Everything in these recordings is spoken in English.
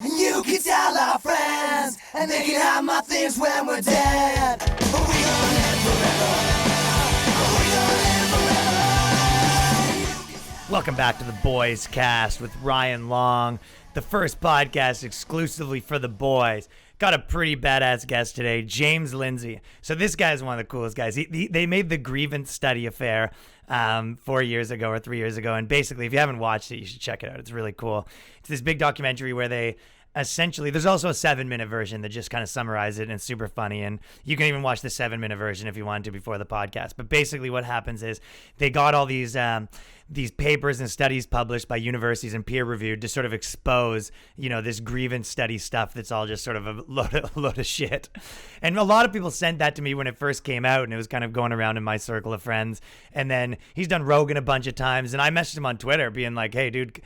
You can tell our friends, and they can have my things when we're dead. But we gonna live forever. We gonna live forever. Welcome back to the Boys Cast with Ryan Long, the first podcast exclusively for the boys. Got a pretty badass guest today, James Lindsay. So this guy's one of the coolest guys. They made the grievance study affair 4 years ago or 3 years ago. And basically, if you haven't watched it, you should check it out. It's really cool. It's this big documentary where they essentially, there's also a 7-minute version that just kind of summarizes it, and it's super funny. And you can even watch the 7-minute version if you want to before the podcast. But basically what happens is they got all these papers and studies published by universities and peer reviewed to sort of expose, this grievance study stuff that's all just sort of a load of shit. And a lot of people sent that to me when it first came out, and it was kind of going around in my circle of friends. And then he's done Rogan a bunch of times, and I messaged him on Twitter being like, hey dude,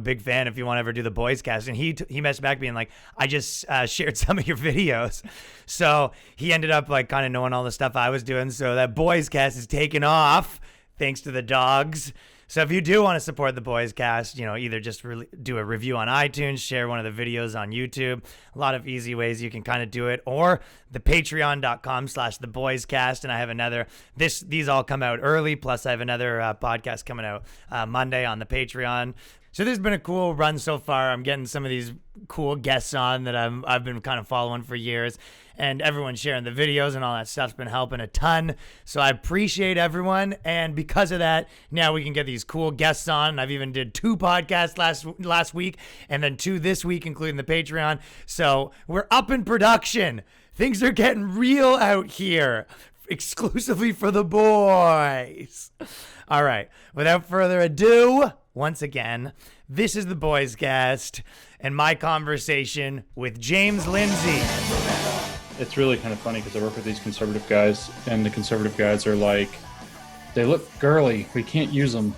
big fan if you want to ever do the Boys Cast. And he messaged back being like, I just shared some of your videos. So he ended up like kind of knowing all the stuff I was doing. So that Boys Cast is taken off thanks to the dogs. So if you do want to support the Boys Cast, either just do a review on iTunes, share one of the videos on YouTube, a lot of easy ways you can kind of do it, or the patreon.com/theboyscast. And I have these all come out early. Plus I have another podcast coming out Monday on the Patreon. So this has been a cool run so far. I'm getting some of these cool guests on that I've been kind of following for years, and everyone sharing the videos and all that stuff's been helping a ton. So I appreciate everyone, and because of that, now we can get these cool guests on. I've even did 2 podcasts last week, and then 2 this week, including the Patreon. So we're up in production. Things are getting real out here, exclusively for the boys. All right, without further ado, once again, this is the Boys Cast and my conversation with James Lindsay. It's really kind of funny because I work with these conservative guys, and the conservative guys are like, they look girly, we can't use them.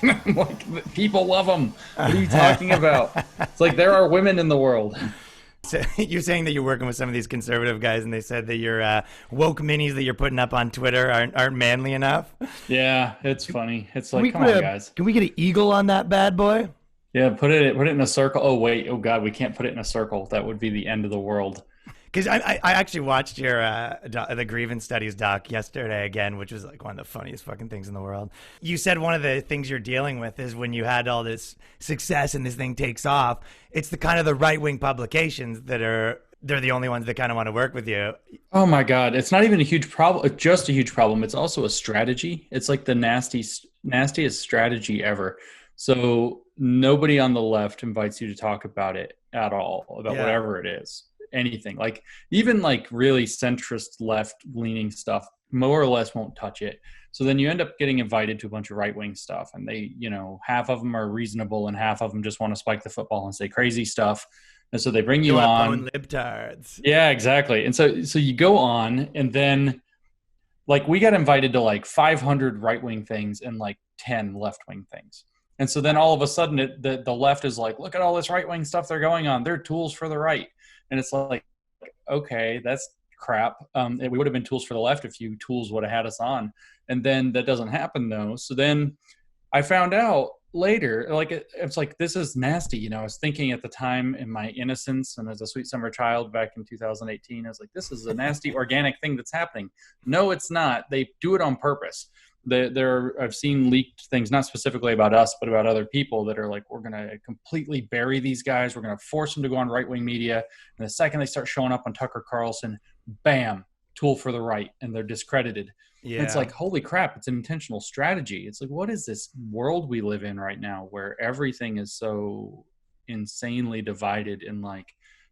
I'm like, people love them. What are you talking about? It's like there are women in the world. So you're saying that you're working with some of these conservative guys, and they said that your woke minis that you're putting up on Twitter aren't manly enough? Yeah, it's funny. It's like, come on, guys. Can we get an eagle on that bad boy? Yeah, put it in a circle. Oh, wait. Oh, God, we can't put it in a circle. That would be the end of the world. Because I actually watched your the grievance studies doc yesterday again, which was like one of the funniest fucking things in the world. You said one of the things you're dealing with is when you had all this success and this thing takes off, it's the kind of the right-wing publications they're the only ones that kind of want to work with you. Oh my God. It's not even a huge problem. It's just a huge problem. It's also a strategy. It's like the nastiest strategy ever. So nobody on the left invites you to talk about it at all, about whatever it is. Anything, like even like really centrist left-leaning stuff more or less won't touch it. So then you end up getting invited to a bunch of right-wing stuff, and they, half of them are reasonable and half of them just want to spike the football and say crazy stuff. And so they bring you on. Libtards. Yeah, exactly. And so you go on, and then like we got invited to like 500 right-wing things and like 10 left-wing things. And so then all of a sudden the left is like, look at all this right-wing stuff they're going on. They're tools for the right. And it's like, okay, that's crap. We would have been tools for the left if you tools would have had us on. And then that doesn't happen though. So then I found out later, like, it's like, this is nasty. I was thinking at the time in my innocence and as a sweet summer child back in 2018, I was like, this is a nasty organic thing that's happening. No, it's not. They do it on purpose. I've seen leaked things, not specifically about us, but about other people that are like, we're going to completely bury these guys. We're going to force them to go on right-wing media. And the second they start showing up on Tucker Carlson, bam, tool for the right, and they're discredited. Yeah. It's like, holy crap, it's an intentional strategy. It's like, what is this world we live in right now where everything is so insanely divided and like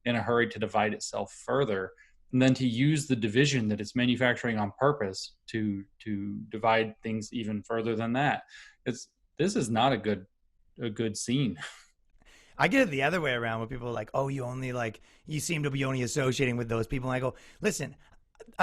in a hurry to divide itself further? And then to use the division that it's manufacturing on purpose to divide things even further than that. This is not a good scene. I get it the other way around, where people are like, oh, you seem to be only associating with those people. And I go, listen,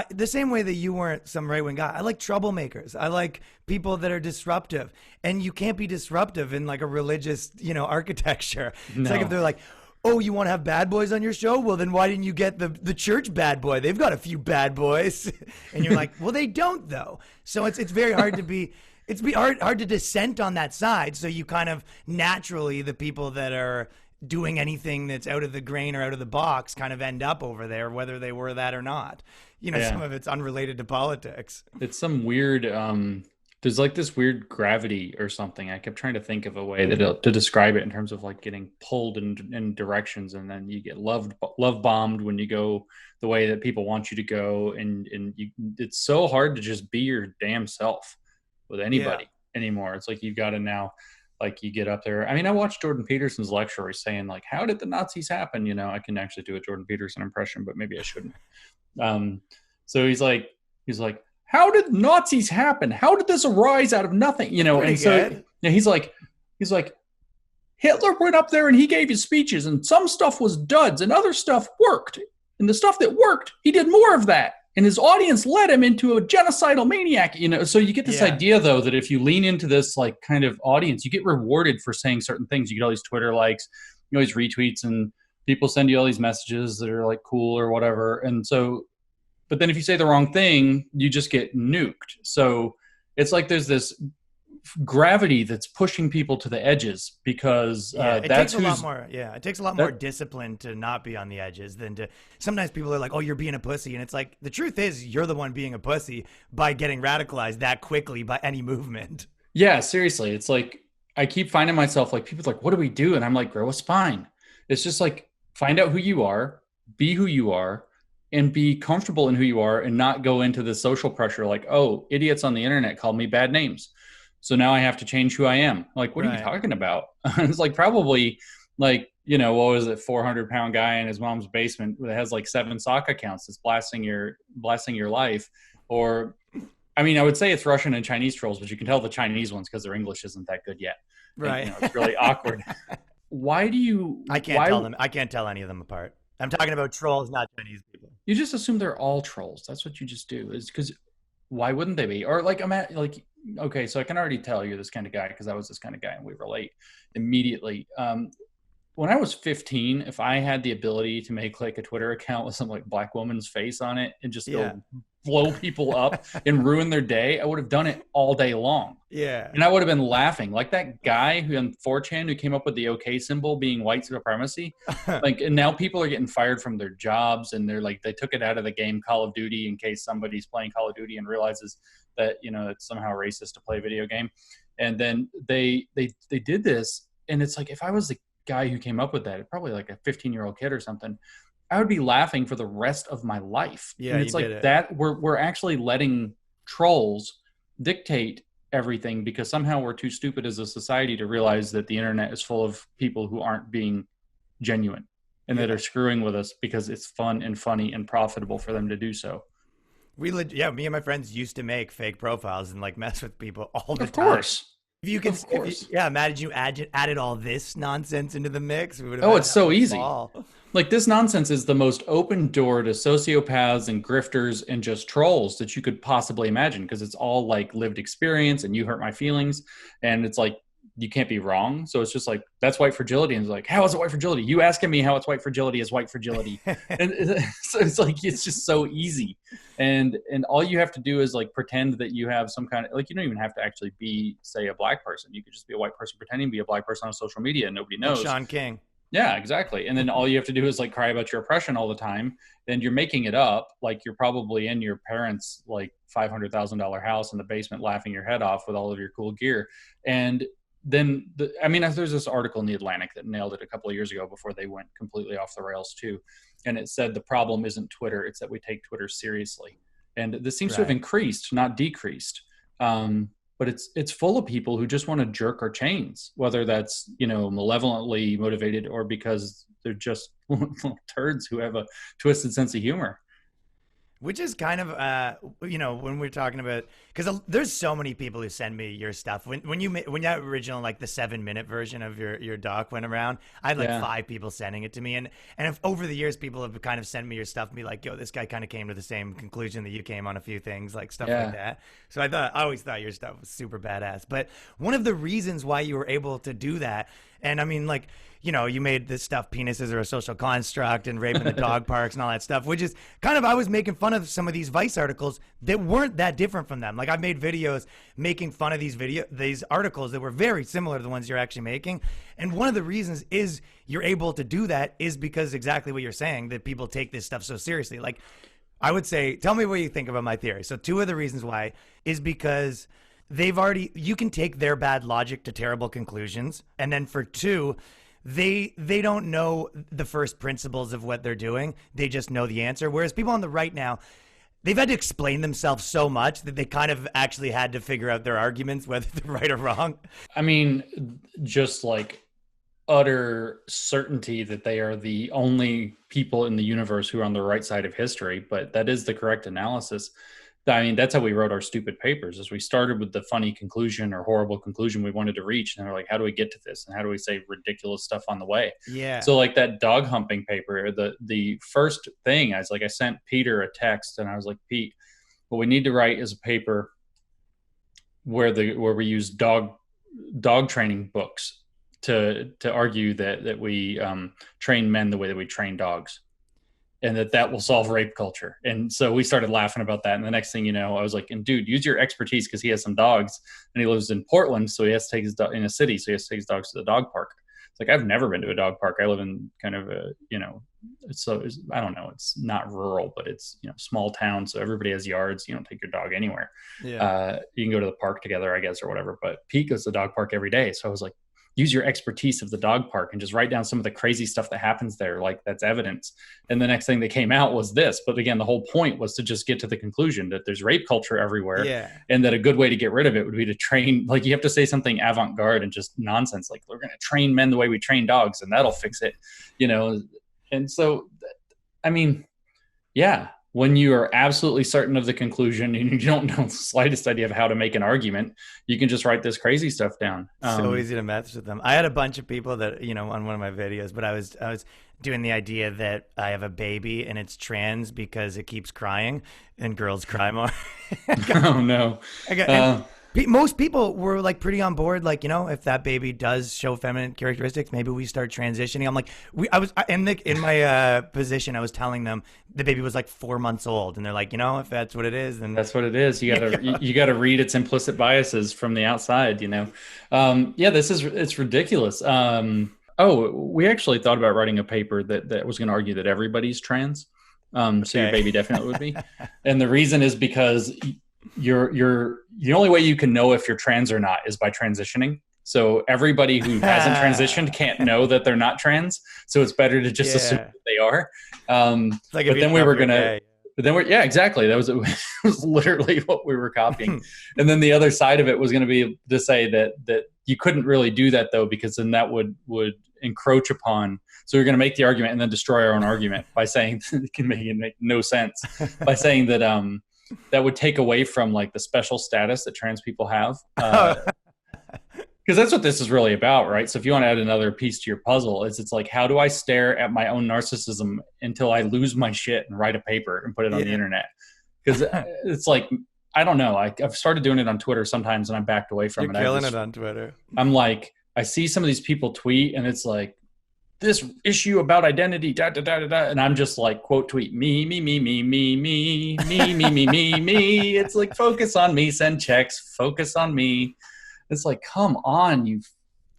the same way that you weren't some right-wing guy, I like troublemakers. I like people that are disruptive. And you can't be disruptive in like a religious, architecture. No. It's like if they're like, oh, you want to have bad boys on your show? Well, then why didn't you get the church bad boy? They've got a few bad boys. And you're like, well, they don't though. So it's very hard to be, hard to dissent on that side. So you kind of naturally, the people that are doing anything that's out of the grain or out of the box kind of end up over there, whether they were that or not. You know, some of it's unrelated to politics. It's some weird, there's like this weird gravity or something. I kept trying to think of a way to describe it in terms of like getting pulled in directions, and then you get love bombed when you go the way that people want you to go, and it's so hard to just be your damn self with anybody anymore. It's like you've got to now, like, you get up there. I mean, I watched Jordan Peterson's lecture where he's saying like, how did the Nazis happen? You know, I can actually do a Jordan Peterson impression, but maybe I shouldn't. So he's like, how did Nazis happen? How did this arise out of nothing? You know, Pretty and so good. yeah, he's like, Hitler went up there and he gave his speeches, and some stuff was duds and other stuff worked. And the stuff that worked, he did more of that. And his audience led him into a genocidal maniac, you know? So you get this idea though, that if you lean into this like kind of audience, you get rewarded for saying certain things. You get all these Twitter likes, you know, these retweets, and people send you all these messages that are like cool or whatever. And so, but then if you say the wrong thing, you just get nuked. So it's like there's this gravity that's pushing people to the edges, because it takes a lot more. Yeah, it takes a lot more discipline to not be on the edges than to. Sometimes people are like, "Oh, you're being a pussy," and it's like the truth is you're the one being a pussy by getting radicalized that quickly by any movement. Yeah, seriously, it's like I keep finding myself like, people are like, "What do we do?" And I'm like, "Grow a spine." It's just like, find out who you are, be who you are, and be comfortable in who you are, and not go into the social pressure like, oh, idiots on the internet called me bad names, so now I have to change who I am. Like, what are you talking about? It's like probably like, you know, what was it, 400-pound guy in his mom's basement that has like 7 sock accounts that's blasting your life. Or, I mean, I would say it's Russian and Chinese trolls, but you can tell the Chinese ones because their English isn't that good yet. Right. And, you know, it's really awkward. Why do you? I can't tell any of them apart. I'm talking about trolls, not Chinese people. You just assume they're all trolls. That's what you just do. Is because why wouldn't they be? Or like, I'm at like, okay, so I can already tell you're this kind of guy because I was this kind of guy, and we relate immediately. When I was 15, if I had the ability to make like a Twitter account with some like black woman's face on it and just go blow people up and ruin their day, I would have done it all day long. Yeah. And I would have been laughing. Like that guy who on 4chan who came up with the OK symbol being white supremacy. Like, and now people are getting fired from their jobs, and they're like, they took it out of the game Call of Duty in case somebody's playing Call of Duty and realizes that, you know, it's somehow racist to play a video game. And then they did this. And it's like, if I was the guy who came up with that, probably like a 15-year-old kid or something, I would be laughing for the rest of my life. Yeah, and it's like that we're actually letting trolls dictate everything because somehow we're too stupid as a society to realize that the internet is full of people who aren't being genuine and that are screwing with us because it's fun and funny and profitable for them to do so. Me and my friends used to make fake profiles and like mess with people all the Of time. course. If you could, imagine you added all this nonsense into the mix. We would have it's so easy. Ball. Like, this nonsense is the most open door to sociopaths and grifters and just trolls that you could possibly imagine, because it's all like lived experience and you hurt my feelings. And it's like, you can't be wrong. So it's just like, that's white fragility. And it's like, how is it white fragility? You asking me how it's white fragility is white fragility. And so it's like, it's just so easy. And all you have to do is like pretend that you have some kind of, like, you don't even have to actually be, say, a black person. You could just be a white person pretending to be a black person on social media and nobody knows. Like Sean King. Yeah, exactly. And then all you have to do is like cry about your oppression all the time. Then you're making it up. Like, you're probably in your parents' like $500,000 house in the basement laughing your head off with all of your cool gear. And then there's this article in the Atlantic that nailed it a couple of years ago before they went completely off the rails too. And it said the problem isn't Twitter, it's that we take Twitter seriously. And this seems to have increased, not decreased. But it's full of people who just want to jerk our chains, whether that's, you know, malevolently motivated or because they're just turds who have a twisted sense of humor. Which is kind of, when we're talking about, because there's so many people who send me your stuff. When that original, like the 7-minute version of your doc went around, I had like 5 people sending it to me. And if over the years, people have kind of sent me your stuff and be like, yo, this guy kind of came to the same conclusion that you came on a few things, like stuff like that. So I always thought your stuff was super badass. But one of the reasons why you were able to do that, And I mean, like, you know, you made this stuff, penises are a social construct and rape in the dog parks and all that stuff, which is kind of, I was making fun of some of these Vice articles that weren't that different from them. Like, I've made videos making fun of these articles that were very similar to the ones you're actually making. And one of the reasons is you're able to do that is because exactly what you're saying, that people take this stuff so seriously. Like, I would say, tell me what you think about my theory. So 2 of the reasons why is because you can take their bad logic to terrible conclusions. And then for 2, they don't know the first principles of what they're doing. They just know the answer. Whereas people on the right now, they've had to explain themselves so much that they kind of actually had to figure out their arguments, whether they're right or wrong. I mean, just like utter certainty that they are the only people in the universe who are on the right side of history, but that is the correct analysis. I mean, that's how we wrote our stupid papers, is we started with the funny conclusion or horrible conclusion we wanted to reach. And they're like, how do we get to this? And how do we say ridiculous stuff on the way? Yeah. So like that dog humping paper, the first thing I sent Peter a text and I was like, Pete, what we need to write is a paper where we use dog training books to argue that we train men the way that we train dogs. And that will solve rape culture. And so we started laughing about that. And the next thing you know, I was like, and dude, use your expertise, because he has some dogs and he lives in Portland. So he has to take his dog in a city. So he has to take his dogs to the dog park. It's like, I've never been to a dog park. I live in kind of a, I don't know, it's not rural, but it's, small town. So everybody has yards. You don't take your dog anywhere. Yeah. You can go to the park together, I guess, or whatever. But Pete goes to the dog park every day. So I was like, use your expertise of the dog park and just write down some of the crazy stuff that happens there. Like, that's evidence. And the next thing that came out was this. But again, the whole point was to just get to the conclusion that there's rape culture everywhere. Yeah. And that a good way to get rid of it would be to train, like, you have to say something avant-garde and just nonsense. Like, we're going to train men the way we train dogs and that'll fix it, And so, I mean, yeah, when you are absolutely certain of the conclusion and you don't know the slightest idea of how to make an argument, you can just write this crazy stuff down. So easy to mess with them. I had a bunch of people that, on one of my videos, but I was doing the idea that I have a baby and it's trans because it keeps crying and girls cry more. Oh, no. Most people were like pretty on board. Like, if that baby does show feminine characteristics, maybe we start transitioning. I'm like, in my position, I was telling them the baby was like 4 months old, and they're like, if that's what it is, then that's what it is. You gotta read its implicit biases from the outside. It's ridiculous. We actually thought about writing a paper that was going to argue that everybody's trans. So your baby definitely would be, and the reason is because you're the only way you can know if you're trans or not is by transitioning. So everybody who hasn't transitioned can't know that they're not trans. So it's better to just assume that they are. Exactly. That was literally what we were copying. And then the other side of it was going to be to say that you couldn't really do that though, because then that would encroach upon. So we're going to make the argument and then destroy our own argument by saying it can make no sense by saying that, that would take away from like the special status that trans people have. Because that's what this is really about, right? So if you want to add another piece to your puzzle, it's like, how do I stare at my own narcissism until I lose my shit and write a paper and put it on the internet? Because it's like, I don't know. I've started doing it on Twitter sometimes and I'm backed away from it. You're killing it on Twitter. I'm like, I see some of these people tweet and it's like, this issue about identity, da, da, da, da, da. And I'm just like, quote tweet, me. It's like, focus on me, send checks, focus on me. It's like, come on, you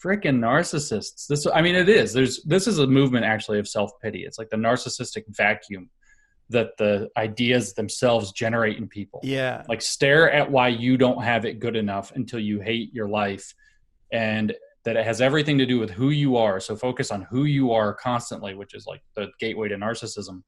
freaking narcissists. This is a movement actually of self-pity. It's like the narcissistic vacuum that the ideas themselves generate in people. Yeah. Like, stare at why you don't have it good enough until you hate your life, and that it has everything to do with who you are. So focus on who you are constantly, which is like the gateway to narcissism,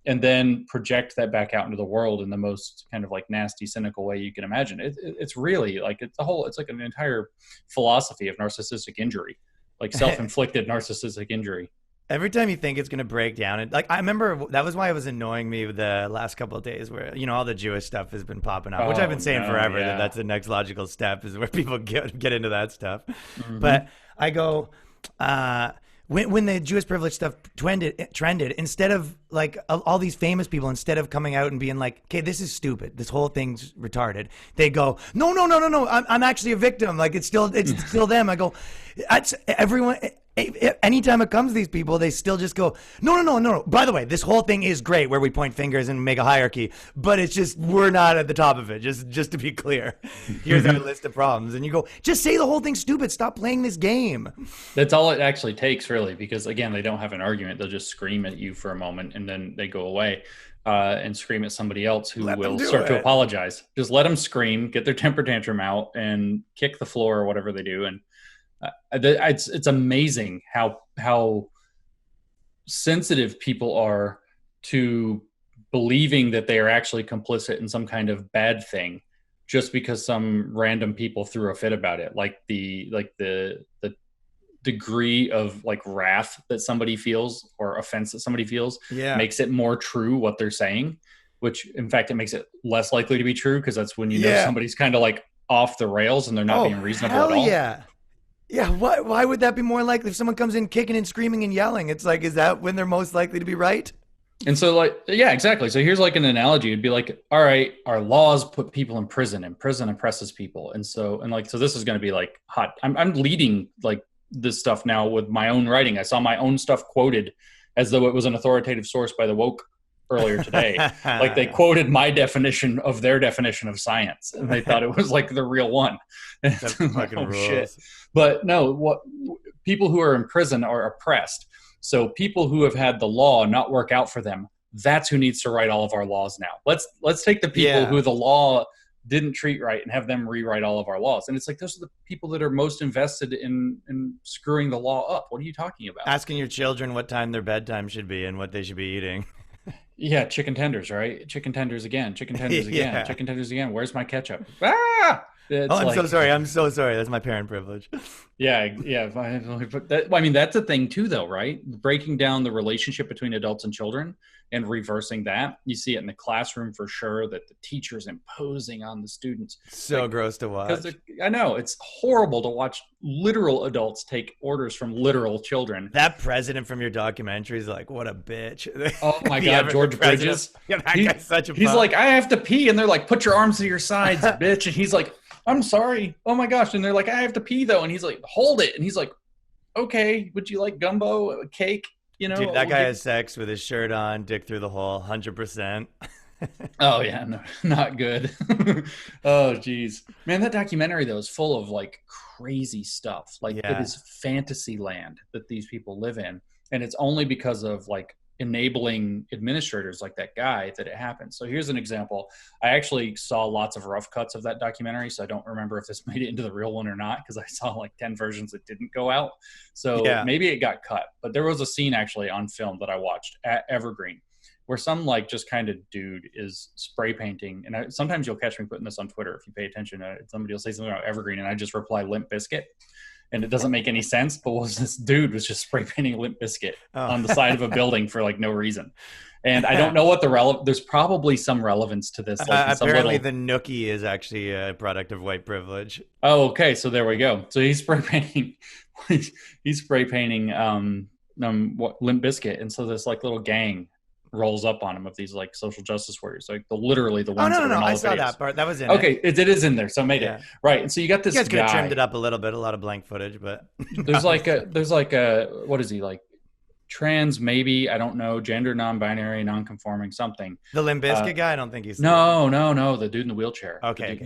and then project that back out into the world in the most kind of like nasty, cynical way you can imagine. It's really like, it's like an entire philosophy of narcissistic injury, like self-inflicted narcissistic injury. Every time you think it's going to break down, and like, I remember that was why it was annoying me the last couple of days where, all the Jewish stuff has been popping up, which I've been saying forever, that that's the next logical step is where people get into that stuff. Mm-hmm. But I go, when the Jewish privilege stuff trended, instead of like all these famous people, instead of coming out and being like, okay, this is stupid, this whole thing's retarded, they go, no, I'm actually a victim. Like it's still them. I go, that's everyone. Anytime it comes to these people, they still just go, no. By the way, this whole thing is great where we point fingers and make a hierarchy, but it's just, we're not at the top of it. Just to be clear, here's our list of problems. And you go, just say the whole thing's stupid. Stop playing this game. That's all it actually takes, really, because again, they don't have an argument. They'll just scream at you for a moment and then they go away and scream at somebody else who will start to apologize. Just let them scream, get their temper tantrum out and kick the floor or whatever they do. And it's amazing how sensitive people are to believing that they are actually complicit in some kind of bad thing just because some random people threw a fit about it. Like the degree of like wrath that somebody feels or offense that somebody feels makes it more true what they're saying, which in fact, it makes it less likely to be true. Cause that's when you know somebody's kind of like off the rails and they're not being reasonable at all. Yeah, why would that be more likely if someone comes in kicking and screaming and yelling? It's like, is that when they're most likely to be right? And so like, yeah, exactly. So here's like an analogy. It'd be like, all right, our laws put people in prison and prison oppresses people. And so this is going to be like hot. I'm leading like this stuff now with my own writing. I saw my own stuff quoted as though it was an authoritative source by the woke earlier today. Like they quoted my definition of their definition of science and they thought it was like the real one. That's fucking rules. Shit. But no, what people who are in prison are oppressed. So people who have had the law not work out for them, that's who needs to write all of our laws now. Let's take the people who the law didn't treat right and have them rewrite all of our laws. And it's like, those are the people that are most invested in screwing the law up. What are you talking about? Asking your children what time their bedtime should be and what they should be eating. Yeah, chicken tenders, right? Chicken tenders again. Chicken tenders again. Chicken tenders again. Where's my ketchup? Ah! I'm so sorry. I'm so sorry. That's my parent privilege. Yeah. I mean, that's a thing too, though, right? Breaking down the relationship between adults and children and reversing that. You see it in the classroom for sure, that the teacher's imposing on the students. So like, gross to watch. I know. It's horrible to watch literal adults take orders from literal children. That president from your documentary is like, what a bitch. Oh my God, George Bridges. Yeah, that guy's such a He's like, I have to pee. And they're like, put your arms to your sides, bitch. And he's like, I'm sorry. Oh my gosh. And they're like, I have to pee though. And he's like, hold it. And he's like, okay, would you like gumbo, a cake? You know, dude, that guy has sex with his shirt on, dick through the hole, 100%. Oh yeah, no, not good. Oh geez, man, that documentary though is full of like crazy stuff. Like it is fantasy land that these people live in, and it's only because of like enabling administrators like that guy that it happens. So here's an example. I actually saw lots of rough cuts of that documentary, so I don't remember if this made it into the real one or not, because I saw like 10 versions that didn't go out. So maybe it got cut. But there was a scene actually on film that I watched at Evergreen where some like just kind of dude is spray painting. And sometimes you'll catch me putting this on Twitter if you pay attention. Somebody will say something about Evergreen and I just reply Limp Bizkit. And it doesn't make any sense, but this dude was just spray painting Limp Bizkit on the side of a building for like no reason. And I don't know what there's probably some relevance to this. Like apparently the nookie is actually a product of white privilege. Oh, okay. So there we go. So he's spray painting, Limp Bizkit. And so this like little gang rolls up on him of these like social justice warriors, like literally the ones. Oh no, I saw that part. That was in okay. It is in there, so I made it right. And so you got this. You guys could have guy. trimmed it up a little bit, a lot of blank footage, but there's like a what is he like? Trans, maybe, I don't know, gender non-binary, non-conforming, something. The Limp Bizkit guy, I don't think he's. No, the dude in the wheelchair. Okay.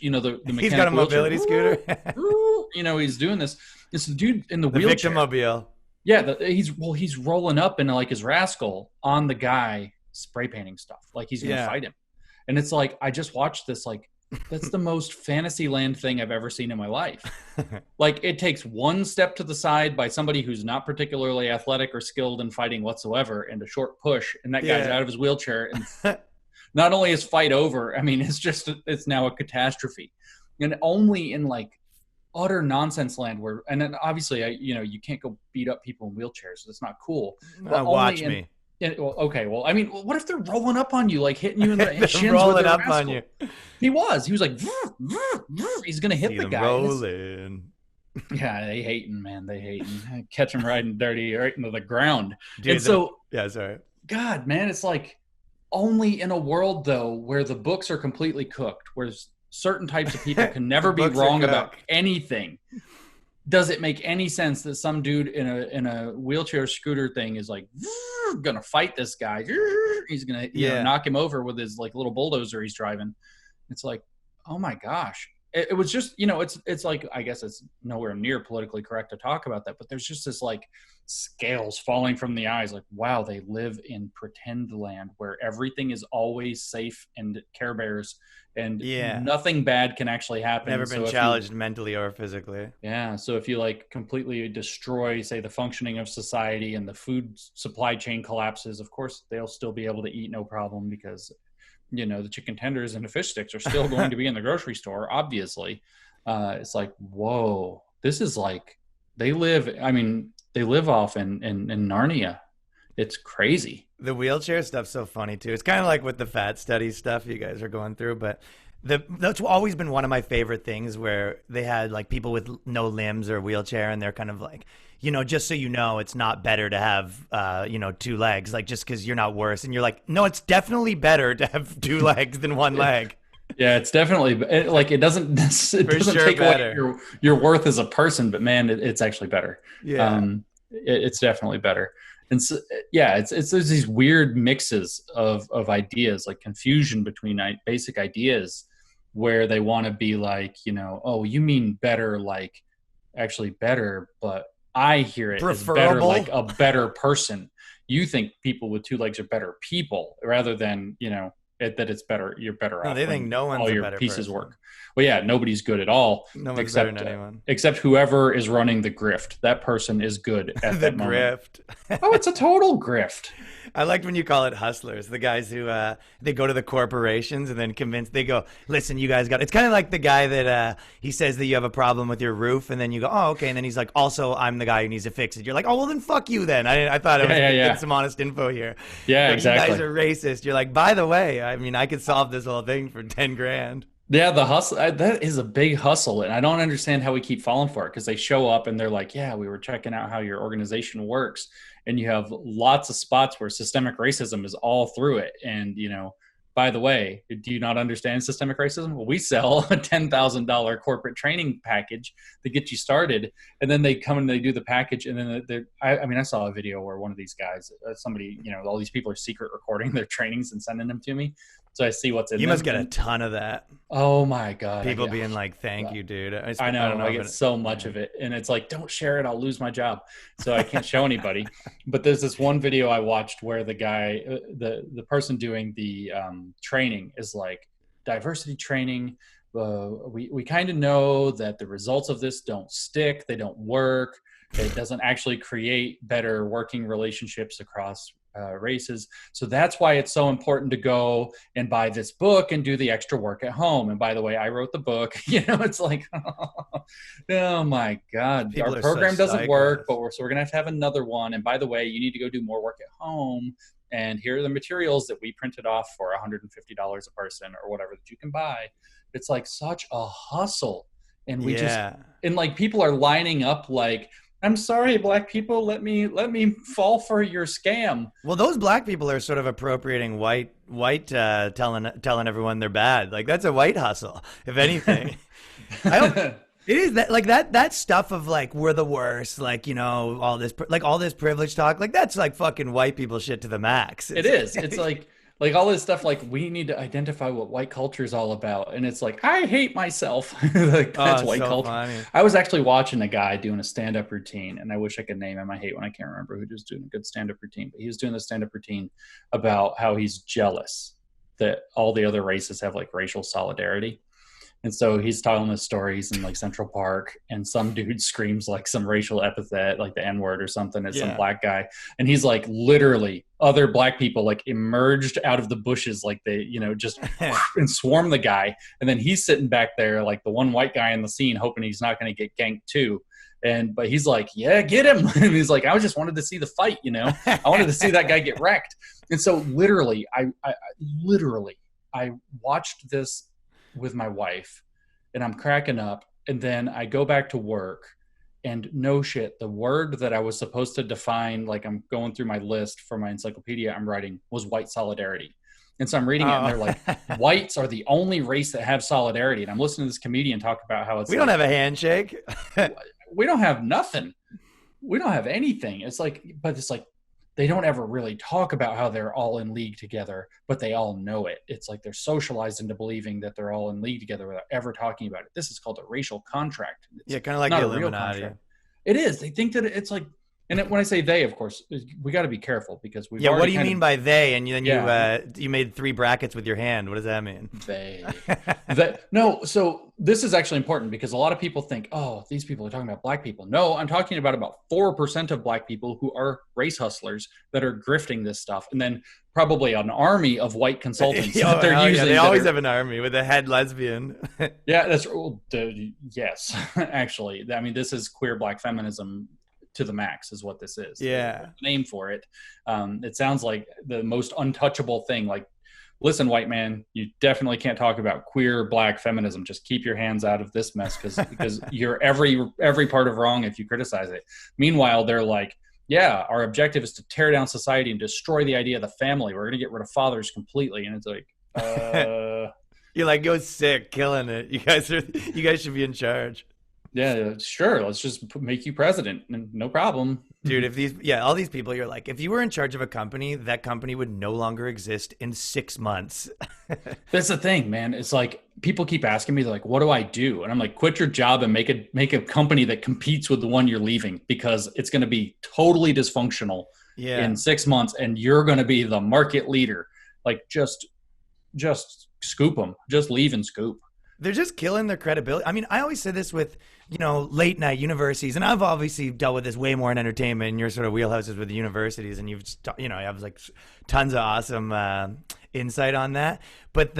You know the he's got a mobility scooter. You know he's doing this. It's the dude in the wheelchair. Victimmobile. Yeah, he's rolling up into like his rascal on the guy spray painting stuff. Like he's gonna fight him. And it's like, I just watched this, like, that's the most fantasy land thing I've ever seen in my life. Like it takes one step to the side by somebody who's not particularly athletic or skilled in fighting whatsoever and a short push, and that guy's out of his wheelchair. And not only is fight over, I mean, it's now a catastrophe. And only in like utter nonsense land where, and then obviously you can't go beat up people in wheelchairs. That's not cool. Watch me. Okay, well, I mean, what if they're rolling up on you, like hitting you in the shins? Rolling up on you. He was like, he's gonna hit the guy. Rolling. Yeah, they hating, man. They hating. Catch them riding dirty right into the ground. And Dude, so, yeah, sorry. God, man, it's like only in a world though where the books are completely cooked, where certain types of people can The never be books are wrong about cooked. anything. Does it make any sense that some dude in a wheelchair scooter thing is like gonna fight this guy? He's gonna Yeah. knock him over with his like little bulldozer he's driving. It's like, oh my gosh. It was just, it's like, I guess it's nowhere near politically correct to talk about that, but there's just this like scales falling from the eyes. Like, wow, they live in pretend land where everything is always safe and Care Bears and Yeah. nothing bad can actually happen. Never So been if challenged mentally or physically. yeah. So if you like completely destroy, say, the functioning of society and the food supply chain collapses, of course, they'll still be able to eat no problem because, the chicken tenders and the fish sticks are still going to be in the grocery store, obviously. It's like, whoa, this is like they live off in Narnia. It's crazy. The wheelchair stuff's so funny too. It's kind of like with the fat study stuff you guys are going through, but that's always been one of my favorite things where they had like people with no limbs or wheelchair, and they're kind of like, just so you know, it's not better to have, two legs, like just because you're not worse. And you're like, no, it's definitely better to have two legs than one leg. Yeah, it's definitely like it doesn't take better. away your worth as a person, but man, it's actually better. Yeah. It's definitely better. And so, yeah, it's there's these weird mixes of ideas, like confusion between basic ideas, where they want to be like, oh, you mean better, like actually better, but I hear it as better, like a better person. You think people with two legs are better people, rather than that it's better. You're better off. They think no one's all a your better pieces person. work. Well, yeah, nobody's good at all. No one's except, better than anyone. Except whoever is running the grift. That person is good at The that moment. grift. Oh, it's a total grift. I liked when you call it hustlers, the guys who they go to the corporations and then they go, listen, you guys it's kind of like the guy that he says that you have a problem with your roof, and then you go, oh, okay, and then he's like, also, I'm the guy who needs to fix it. You're like, oh, well, then fuck you then. I thought I was getting some honest info here. Yeah, like, exactly. You guys are racist. You're like, by the way, I mean, I could solve this whole thing for 10 grand. Yeah, the hustle, that is a big hustle. And I don't understand how we keep falling for it, because they show up and they're like, yeah, we were checking out how your organization works. And you have lots of spots where systemic racism is all through it. And, by the way, do you not understand systemic racism? Well, we sell a $10,000 corporate training package to get you started. And then they come and they do the package. And then I saw a video where one of these guys, somebody, all these people are secret recording their trainings and sending them to me. So I see what's in them. You must get a ton of that. Oh my God. People being like, thank you, dude. I know. I get so much of it. And it's like, don't share it. I'll lose my job. So I can't show anybody. But there's this one video I watched where the guy, the person doing the training is like, diversity training. We kind of know that the results of this don't stick. They don't work. It doesn't actually create better working relationships across races. So that's why it's so important to go and buy this book and do the extra work at home. And by the way, I wrote the book. It's like, oh my God, People our program doesn't work, but we're going to have another one. And by the way, you need to go do more work at home. And here are the materials that we printed off for $150 a person or whatever that you can buy. It's like such a hustle. And we and like people are lining up like, I'm sorry, black people, let me fall for your scam. Well, those black people are sort of appropriating white telling everyone they're bad. Like that's a white hustle, if anything. It is that stuff of like we're the worst, like all this privilege talk, like that's like fucking white people shit to the max. It is. It's like all this stuff, like we need to identify what white culture is all about. And it's like, I hate myself. Like that's white culture. Funny. I was actually watching a guy doing a stand-up routine, and I wish I could name him. I hate when I can't remember who was doing a good stand-up routine, but he was doing the stand-up routine about how he's jealous that all the other races have like racial solidarity. And so he's telling the stories in like Central Park, and some dude screams like some racial epithet, like the N-word or something at some black guy. And he's like, literally other black people like emerged out of the bushes, like they, just and swarm the guy. And then he's sitting back there, like the one white guy in the scene, hoping he's not going to get ganked too. But he's like, yeah, get him. And he's like, I just wanted to see the fight, I wanted to see that guy get wrecked. And so literally, I watched this with my wife, and I'm cracking up, and then I go back to work, And no shit, the word that I was supposed to define, like I'm going through my list for my encyclopedia I'm writing, was white solidarity. And so I'm reading it and they're like, whites are the only race that have solidarity. And I'm listening to this comedian talk about how it's we don't have a handshake. We don't have nothing. We don't have anything. It's like, but it's like, they don't ever really talk about how they're all in league together, but they all know it. It's like they're socialized into believing that they're all in league together without ever talking about it. This is called a racial contract. It's kind of like not the a real Illuminati. contract. It is. They think that it's like, and when I say they, of course, we got to be careful because we've what do you mean by they? And then you made 3 brackets with your hand. What does that mean? They. No, so this is actually important because a lot of people think, oh, these people are talking about black people. No, I'm talking about 4% of black people who are race hustlers that are grifting this stuff. And then probably an army of white consultants that they're using. They always have an army with a head lesbian. Yeah, that's yes, actually. I mean, this is queer black feminism to the max is what this is. Yeah. The name for it. It sounds like the most untouchable thing. Like, listen, white man, you definitely can't talk about queer black feminism. Just keep your hands out of this mess because you're every part of wrong if you criticize it. Meanwhile, they're like, yeah, our objective is to tear down society and destroy the idea of the family. We're going to get rid of fathers completely. And it's like, you're like, go sick, killing it. You guys should be in charge. Yeah, sure. Let's just make you president. No problem. Dude, all these people, you're like, if you were in charge of a company, that company would no longer exist in 6 months. That's the thing, man. It's like people keep asking me, they're like, what do I do? And I'm like, quit your job and make a company that competes with the one you're leaving because it's going to be totally dysfunctional in 6 months and you're going to be the market leader. Like just scoop them. Just leave and scoop. They're just killing their credibility. I mean, I always say this with, late night universities, and I've obviously dealt with this way more in entertainment, and your sort of wheelhouses with the universities, and you have like tons of awesome insight on that. But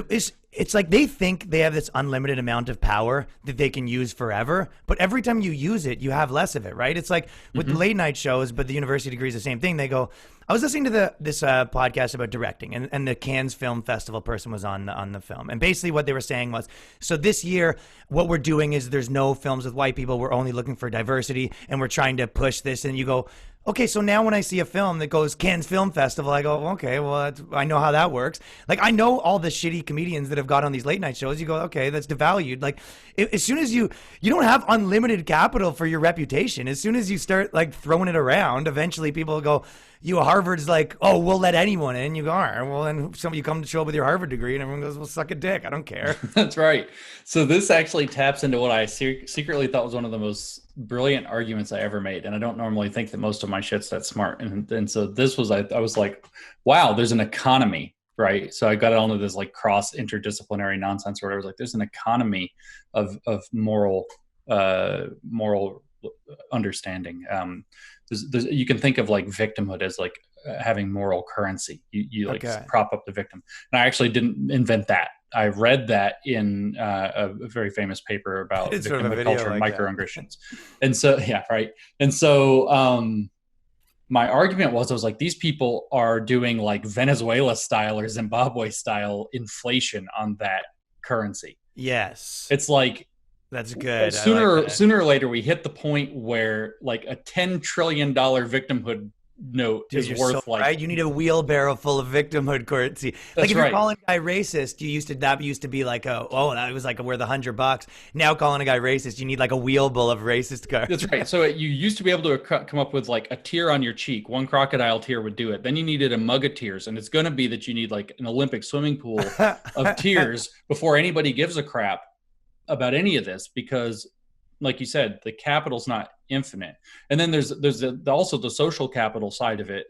it's like they think they have this unlimited amount of power that they can use forever, but every time you use it, you have less of it, right? It's like with late night shows, but the university degree is the same thing. They go, I was listening to this podcast about directing, and the Cannes Film Festival person was on the film. And basically what they were saying was, so this year, what we're doing is there's no films with white people. We're only looking for diversity, and we're trying to push this. And you go, okay, so now when I see a film that goes Cannes Film Festival, I go, okay, well, I know how that works. Like, I know all the shitty comedians that have got on these late night shows. You go, okay, that's devalued. Like, as soon as you don't have unlimited capital for your reputation. As soon as you start, like, throwing it around, eventually people go, Harvard's like, oh, we'll let anyone in. You go, all right, well, then you come to show up with your Harvard degree, and everyone goes, well, suck a dick. I don't care. That's right. So this actually taps into what I secretly thought was one of the most brilliant arguments I ever made. And I don't normally think that most of my shit's that smart. And so this was, I was like, wow, there's an economy, right? So I got onto this like cross interdisciplinary nonsense where I was like, there's an economy of moral understanding. You can think of like victimhood as like having moral currency. You like prop up the victim. And I actually didn't invent that. I read that in a very famous paper about victimhood culture and microaggressions. And so, yeah, right. And so my argument was, I was like, these people are doing like Venezuela style or Zimbabwe style inflation on that currency. Yes. It's like, that's good. Sooner or later, we hit the point where like a $10 trillion victimhood note is worth like. Right? You need a wheelbarrow full of victimhood currency. Like if you're calling a guy racist, that used to be like that was like worth $100. Now calling a guy racist, you need like a wheelbarrow of racist cards. That's right. So you used to be able to come up with like a tear on your cheek. One crocodile tear would do it. Then you needed a mug of tears, and it's going to be that you need like an Olympic swimming pool of tears before anybody gives a crap about any of this, because like you said, the capital's not infinite. And then there's also the social capital side of it,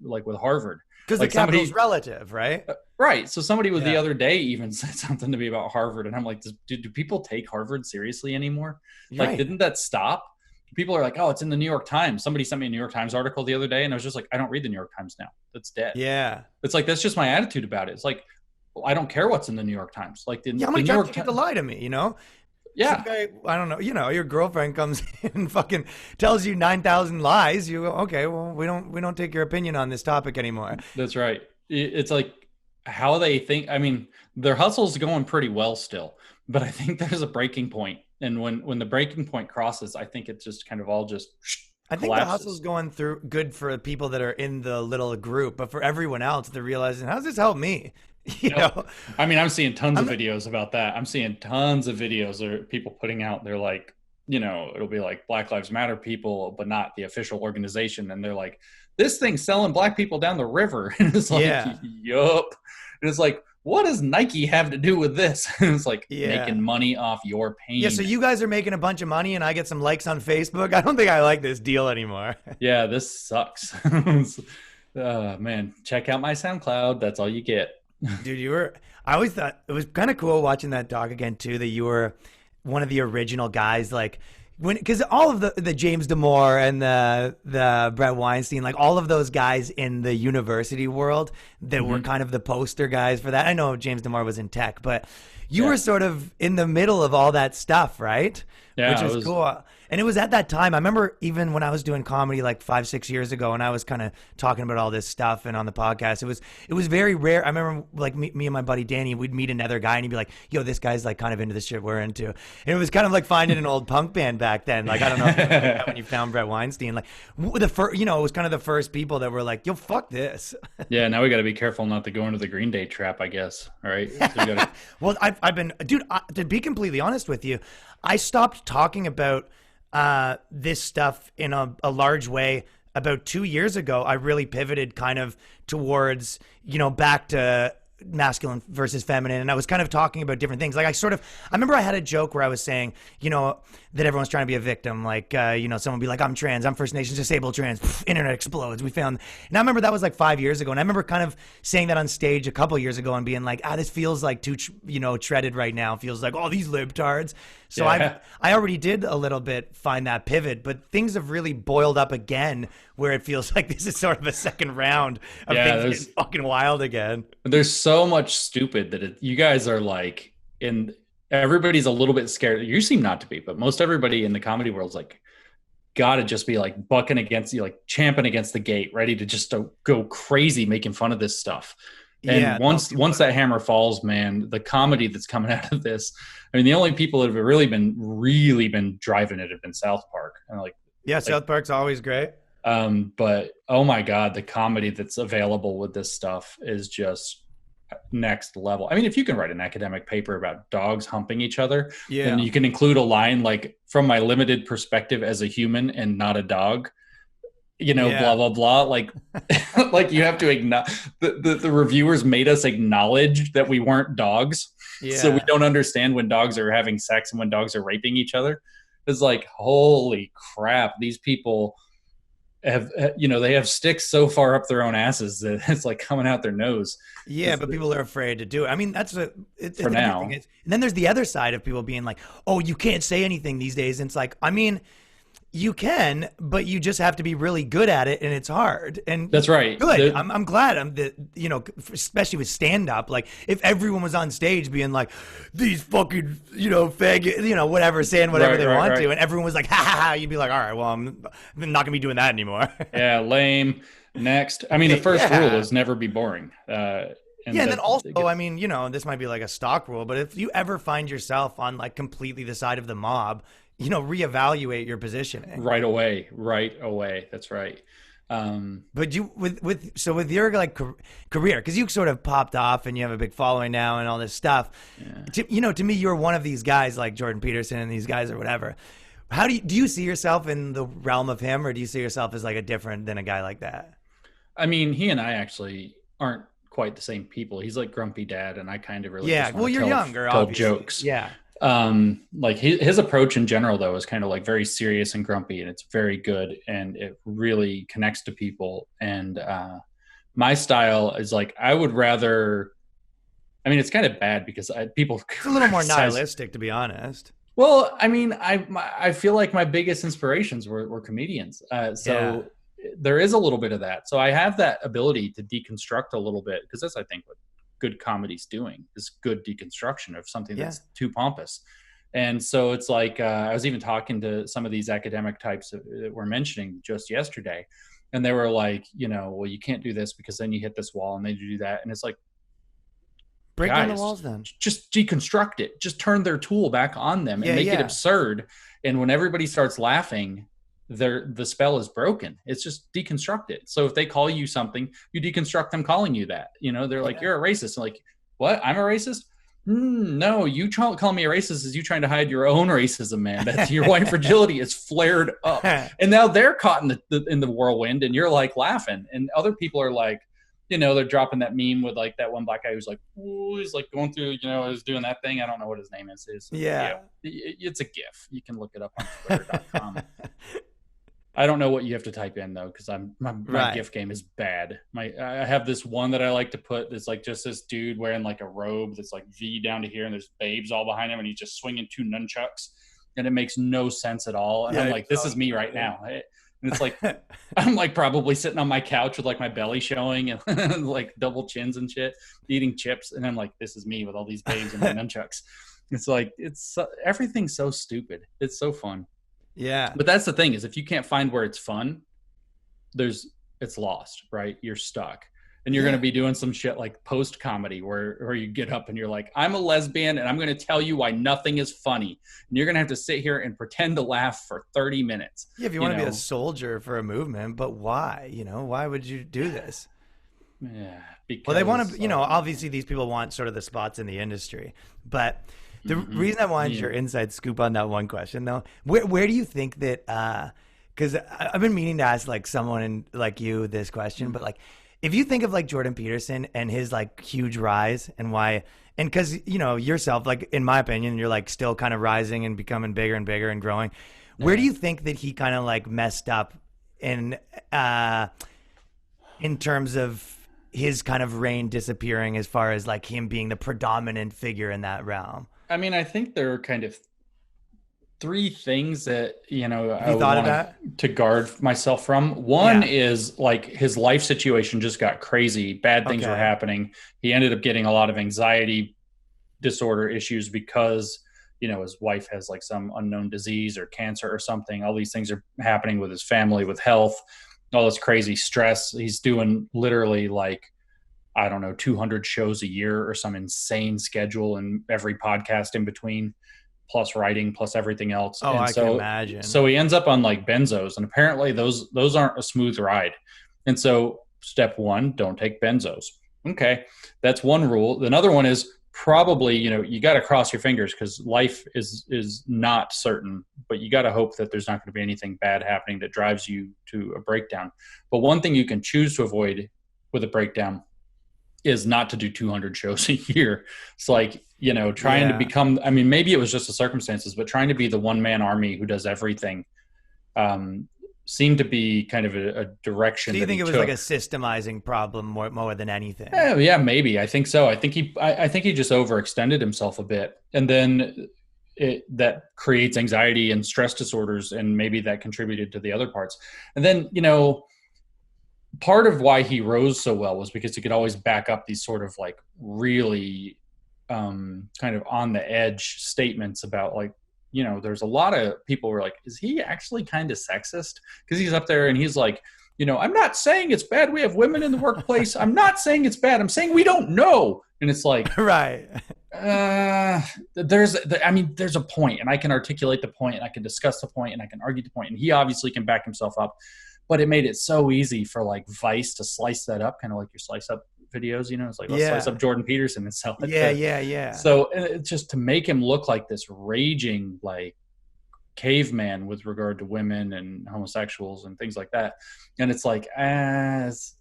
like with Harvard. Because like the capital's relative, right? Right. So somebody the other day even said something to me about Harvard, and I'm like, do people take Harvard seriously anymore? Like, right. Didn't that stop? People are like, oh, it's in the New York Times. Somebody sent me a New York Times article the other day, and I was just like, I don't read the New York Times now. That's dead. Yeah. It's like, that's just my attitude about it. It's like, I don't care what's in the New York Times. Like, how many times do you get to lie to me, Yeah. Guy, I don't know. Your girlfriend comes in and fucking tells you 9,000 lies. You go, okay, well, we don't take your opinion on this topic anymore. That's right. It's like how they think. I mean, their hustle's going pretty well still, but I think there's a breaking point And when the breaking point crosses, I think it just kind of all just I think the collapses. hustle's going through good for people that are in the little group, but for everyone else, they're realizing, how does this help me? You Yep. know, I mean, I'm seeing tons I'm of not, videos about that. I'm seeing tons of videos or people putting out, they're like, it'll be like Black Lives Matter people, but not the official organization. And they're like, this thing's selling black people down the river. And it's like, yeah, yup. And it's like, what does Nike have to do with this? And it's like yeah. making money off your Yeah, so pain. you guys are making a bunch of money and I get some likes on Facebook. I don't think I like this deal anymore. Yeah, this sucks. Man, check out my SoundCloud. That's all you get. Dude, I always thought it was kind of cool watching that doc again too, that you were one of the original guys, like because all of the James Damore and the Brett Weinstein, like all of those guys in the university world that were kind of the poster guys for that. I know James Damore was in tech, but you were sort of in the middle of all that stuff, right? Yeah, Which it was was. cool. And it was at that time. I remember even when I was doing comedy like 5-6 years ago, and I was kind of talking about all this stuff and on the podcast. It was very rare. I remember like me and my buddy Danny, we'd meet another guy, and he'd be like, "Yo, this guy's like kind of into the shit we're into." And it was kind of like finding an old punk band back then. Like I don't know if you remember that when you found Brett Weinstein. Like the first, it was kind of the first people that were like, "Yo, fuck this." Yeah, now we got to be careful not to go into the Green Day trap, I guess. All right. So we gotta, Well, I've been, dude. To be completely honest with you, I stopped talking about this stuff in a large way about 2 years ago. I really pivoted kind of towards, back to masculine versus feminine. And I was kind of talking about different things. Like I remember I had a joke where I was saying, that everyone's trying to be a victim. Like, someone would be like, I'm trans, I'm First Nations disabled trans, pff, internet explodes. And I remember that was like 5 years ago. And I remember kind of saying that on stage a couple years ago and being like, this feels like too, treaded right now. It feels like, these libtards. So Yeah. I already did a little bit find that pivot, but things have really boiled up again where it feels like this is sort of a second round of things getting fucking wild again. there's so much stupid that you guys are like, everybody's a little bit scared. You seem not to be, but most everybody in the comedy world is like, gotta just be like bucking against you, like champing against the gate, ready to just go crazy making fun of this stuff. And once that hammer falls, man, the comedy that's coming out of this, I mean, the only people that have really been driving it have been South Park. And South Park's always great. but oh my God, the comedy that's available with this stuff is just next level. I mean, if you can write an academic paper about dogs humping each other, and you can include a line like, from my limited perspective as a human and not a dog, blah, blah, blah. Like, like you have to acknowledge the reviewers made us acknowledge that we weren't dogs. Yeah. So we don't understand when dogs are having sex and when dogs are raping each other. It's like, holy crap. These people have, they have sticks so far up their own asses that it's like coming out their nose. Yeah, but people are afraid to do it. I mean, For now. And then there's the other side of people being like, "Oh, you can't say anything these days." And it's like, I mean, you can, but you just have to be really good at it, and it's hard. And That's right. Good. I'm glad. Especially with stand up. Like, if everyone was on stage being like, "These fucking, faggot," whatever, saying whatever they want to, and everyone was like, "Ha ha ha," you'd be like, "All right, well, I'm not gonna be doing that anymore." Yeah, lame. Next. I mean, the first rule is never be boring. And then also, I mean, this might be like a stock rule, but if you ever find yourself on like completely the side of the mob, reevaluate your positioning right away. That's right. But you with your like career, because you sort of popped off and you have a big following now and all this stuff. Yeah. To me, you're one of these guys like Jordan Peterson and these guys or whatever. How do you see yourself in the realm of him, or do you see yourself as like a different than a guy like that? I mean, he and I actually aren't quite the same people. He's like grumpy dad, and I kind of really just well, you're younger, tell obviously. jokes. Yeah. Like his approach in general though is kind of like very serious and grumpy, and it's very good, and it really connects to people. And my style is like, I would rather, I mean, it's kind of bad because people it's a little more nihilistic, to be honest. Well, I mean, I feel like my biggest inspirations were comedians. So there is a little bit of that. So I have that ability to deconstruct a little bit, because that's, I think, what good comedy's doing, is good deconstruction of something that's too pompous. And so it's like, I was even talking to some of these academic types that we're mentioning just yesterday, and they were like, well, you can't do this because then you hit this wall, and then you do that. And it's like, Break guys, down the walls then. just deconstruct it. Just turn their tool back on them and make it absurd. And when everybody starts laughing, the spell is broken. It's just deconstruct it. So if they call you something, you deconstruct them calling you that. You know, they're like, you're a racist. I'm like, what? I'm a racist? No, you call me a racist is you trying to hide your own racism, man. That's your white fragility is flared up. And now they're caught in the whirlwind and you're like laughing. And other people are like, you know, they're dropping that meme with like that one black guy who's like, ooh, he's like going through, you know, he's doing that thing. I don't know what his name is. It's a GIF. You can look it up on Twitter.com. I don't know what you have to type in though, because my GIF game is bad. I have this one that I like to put. It's like just this dude wearing like a robe that's like V down to here, and there's babes all behind him, and he's just swinging 2 nunchucks, and it makes no sense at all. And I'm like, this is me right now. And it's like I'm like probably sitting on my couch with like my belly showing and like double chins and shit, eating chips, and I'm like, this is me with all these babes and my nunchucks. It's like everything's so stupid. It's so fun. Yeah. But that's the thing is if you can't find where it's fun, it's lost, right? You're stuck. And you're going to be doing some shit like post comedy where you get up and you're like, I'm a lesbian and I'm going to tell you why nothing is funny. And you're going to have to sit here and pretend to laugh for 30 minutes. Yeah. If you want to be a soldier for a movement, but why, why would you do this? Yeah. Because, well, they want to, obviously these people want sort of the spots in the industry, but the reason I wanted your inside scoop on that one question, though, where do you think that? Because I've been meaning to ask like someone like you this question, but like if you think of like Jordan Peterson and his like huge rise and why, and because yourself, like in my opinion, you're like still kind of rising and becoming bigger and bigger and growing. Where do you think that he kind of like messed up in terms of his kind of reign disappearing as far as like him being the predominant figure in that realm? I mean, I think there are kind of 3 things that, I want to guard myself from. One is like his life situation just got crazy. Bad things were happening. He ended up getting a lot of anxiety disorder issues because, his wife has like some unknown disease or cancer or something. All these things are happening with his family, with health, all this crazy stress. He's doing literally like, I don't know, 200 shows a year or some insane schedule and every podcast in between, plus writing, plus everything else. Oh, I can imagine. So he ends up on like benzos, and apparently those aren't a smooth ride. And so step 1, don't take benzos. Okay. That's one rule. Another one is probably, you got to cross your fingers because life is not certain, but you got to hope that there's not going to be anything bad happening that drives you to a breakdown. But one thing you can choose to avoid with a breakdown is not to do 200 shows a year. It's like, trying to become, I mean, maybe it was just the circumstances, but trying to be the one-man army who does everything seemed to be kind of a direction. Do you think it was like a systemizing problem more than anything? Yeah, maybe. I think so. I think he just overextended himself a bit. And then that creates anxiety and stress disorders, and maybe that contributed to the other parts. And then, part of why he rose so well was because he could always back up these sort of like really kind of on the edge statements about like, there's a lot of people who are like, is he actually kind of sexist? Because he's up there and he's like, I'm not saying it's bad we have women in the workplace. I'm not saying it's bad. I'm saying we don't know. And it's like, right. There's a point, and I can articulate the point, and I can discuss the point, and I can argue the point, and he obviously can back himself up. But it made it so easy for like Vice to slice that up, kind of like your slice up videos, it's like, let's slice up Jordan Peterson and sell it. Yeah. So it's just to make him look like this raging like caveman with regard to women and homosexuals and things like that. And it's like, it's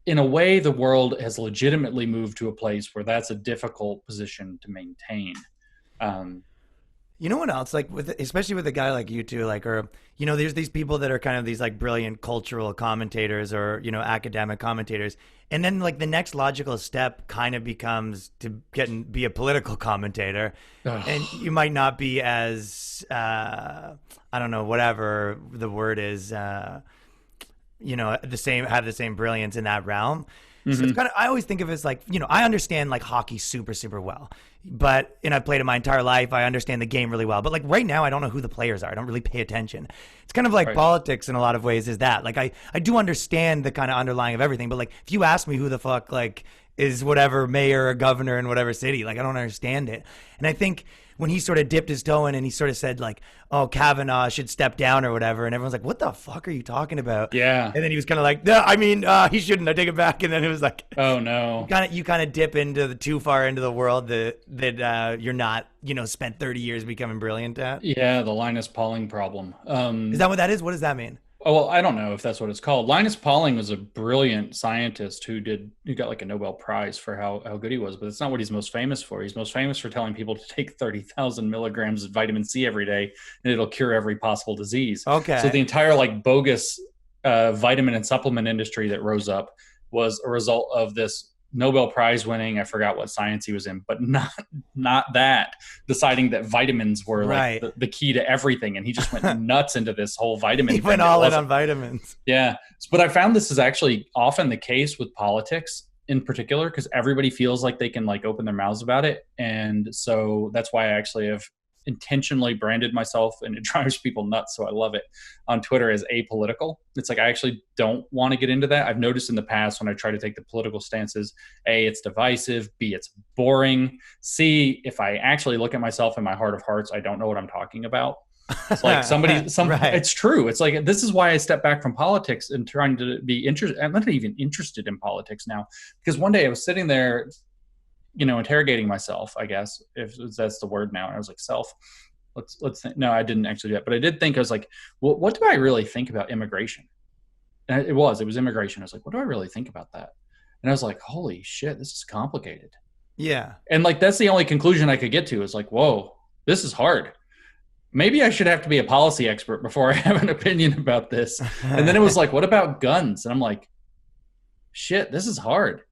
in a way, the world has legitimately moved to a place where that's a difficult position to maintain. You know what else? Like especially with a guy like you two, like, or, there's these people that are kind of these like brilliant cultural commentators or, academic commentators. And then like the next logical step kind of becomes to be a political commentator. Ugh. And you might not be as, I don't know, whatever the word is, have the same brilliance in that realm. So it's kind of, I always think of it as like, I understand like hockey super, super well, and I've played it my entire life. I understand the game really well, but like right now I don't know who the players are. I don't really pay attention. It's kind of like politics in a lot of ways is that like, I do understand the kind of underlying of everything, but like if you ask me who the fuck like is whatever mayor or governor in whatever city. Like, I don't understand it. And I think when he sort of dipped his toe in and he sort of said like, oh, Kavanaugh should step down or whatever. And everyone's like, what the fuck are you talking about? Yeah. And then he was kind of like, no, I mean, he shouldn't. I take it back. And then it was like, oh no. You kind of dip into the too far into the world that you're not, spent 30 years becoming brilliant at. Yeah. The Linus Pauling problem. Is that what that is? What does that mean? Oh, well, I don't know if that's what it's called. Linus Pauling was a brilliant scientist who got like a Nobel Prize for how good he was, but it's not what he's most famous for. He's most famous for telling people to take 30,000 milligrams of vitamin C every day and it'll cure every possible disease. Okay. So the entire like bogus vitamin and supplement industry that rose up was a result of this Nobel Prize winning, I forgot what science he was in, but not that, deciding that vitamins were like the key to everything. And he just went nuts into this whole vitamin He went all in on vitamins. Yeah. But I found this is actually often the case with politics in particular, because everybody feels like they can like open their mouths about it. And so that's why I actually have intentionally branded myself, and it drives people nuts, so I love it, on Twitter as apolitical. It's like I actually don't want to get into that. I've noticed in the past when I try to take the political stances, A, it's divisive, B, it's boring, C, if I actually look at myself in my heart of hearts, I don't know what I'm talking about. It's like it's true. It's like, this is why I step back from politics and trying to be interested. I'm not even interested in politics now, because one day I was sitting there, interrogating myself, I guess, if that's the word now. And I was like, let's think. No, I didn't actually do that. But I did think, I was like, well, what do I really think about immigration? And it was immigration. I was like, what do I really think about that? And I was like, holy shit, this is complicated. Yeah. And like, that's the only conclusion I could get to, is like, whoa, this is hard. Maybe I should have to be a policy expert before I have an opinion about this. And then it was like, what about guns? And I'm like, shit, this is hard.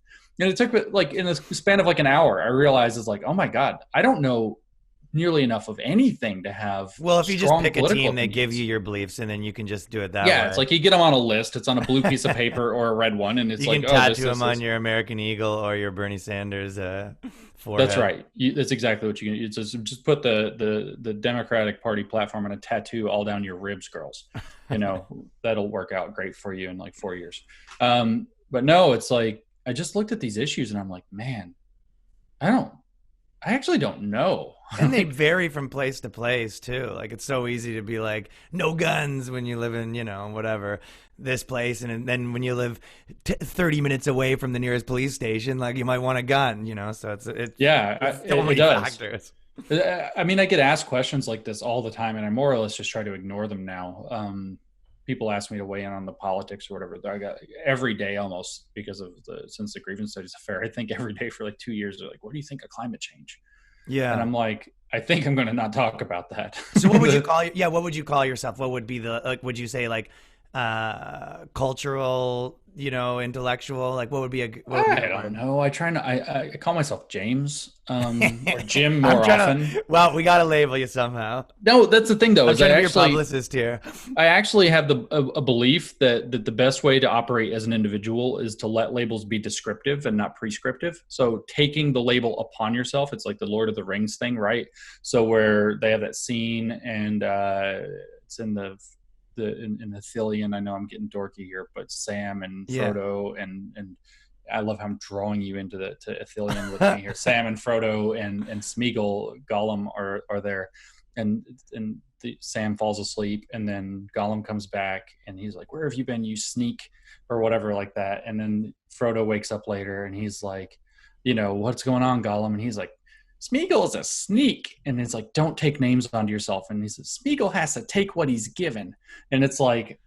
And it took like in the span of like an hour, I realized it's like, oh my God, I don't know nearly enough of anything to have. Well, if you just pick a team, opinions. they give you your beliefs, and then you can just do it that way. Yeah, it's like you get them on a list. It's on a blue piece of paper or a red one, and it's you like, can tattoo them on your American Eagle or your Bernie Sanders forehead. That's right. That's exactly what you can. Just put the Democratic Party platform on a tattoo all down your ribs, girls. That'll work out great for you in like 4 years. But no, it's like, I just looked at these issues and I'm like, man, I actually don't know. And they vary from place to place too. Like, it's so easy to be like, no guns when you live in, whatever, this place. And then when you live 30 minutes away from the nearest police station, like, you might want a gun, so it's so many factors. I mean, I get asked questions like this all the time, and I more or less just try to ignore them now. People ask me to weigh in on the politics or whatever. I got every day almost, because of since the grievance studies affair, I think every day for like 2 years, they're like, what do you think of climate change? Yeah. And I'm like, I think I'm going to not talk about that. So what would you call, what would you call yourself? What would be would you say like cultural, intellectual? Like, what would be I don't know. I call myself James, or Jim more often. Well, we got to label you somehow. No, that's the thing though. I'm trying to be your publicist here. I actually have a belief that the best way to operate as an individual is to let labels be descriptive and not prescriptive. So taking the label upon yourself, it's like the Lord of the Rings thing, right? So where they have that scene, and it's in the Ithilien. I know I'm getting dorky here, but Sam and Frodo and I love how I'm drawing you into to Ithilien with me here. Sam and Frodo and Smeagol, Gollum are there, and Sam falls asleep, and then Gollum comes back and he's like, "Where have you been, you sneak?" or whatever like that. And then Frodo wakes up later and he's like, "What's going on, Gollum?" And he's like, "Smeagol is a sneak." And it's like, don't take names onto yourself. And he says, "Smeagol has to take what he's given." And it's like,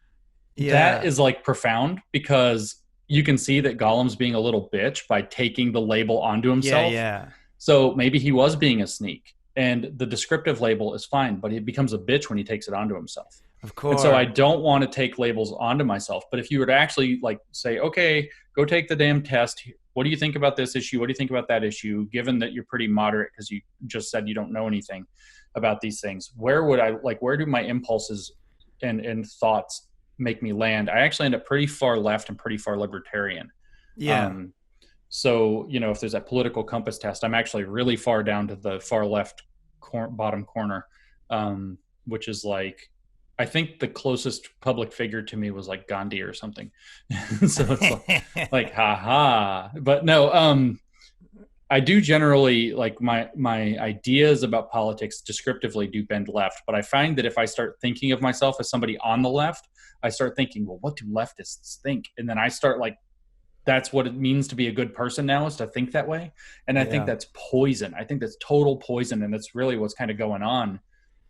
that is like profound, because you can see that Gollum's being a little bitch by taking the label onto himself. Yeah. So maybe he was being a sneak, and the descriptive label is fine, but he becomes a bitch when he takes it onto himself. Of course. And so I don't want to take labels onto myself. But if you were to actually like say, okay, go take the damn test. What do you think about this issue? What do you think about that issue? Given that you're pretty moderate, because you just said you don't know anything about these things, where do my impulses and thoughts make me land? I actually end up pretty far left and pretty far libertarian. Yeah. So, if there's that political compass test, I'm actually really far down to the far left bottom corner, which is like I think the closest public figure to me was like Gandhi or something. So it's like haha. But no, I do generally like my ideas about politics descriptively do bend left, but I find that if I start thinking of myself as somebody on the left, I start thinking, well, what do leftists think? And then I start like, that's what it means to be a good person now, is to think that way. And I think that's poison. I think that's total poison. And that's really what's kind of going on,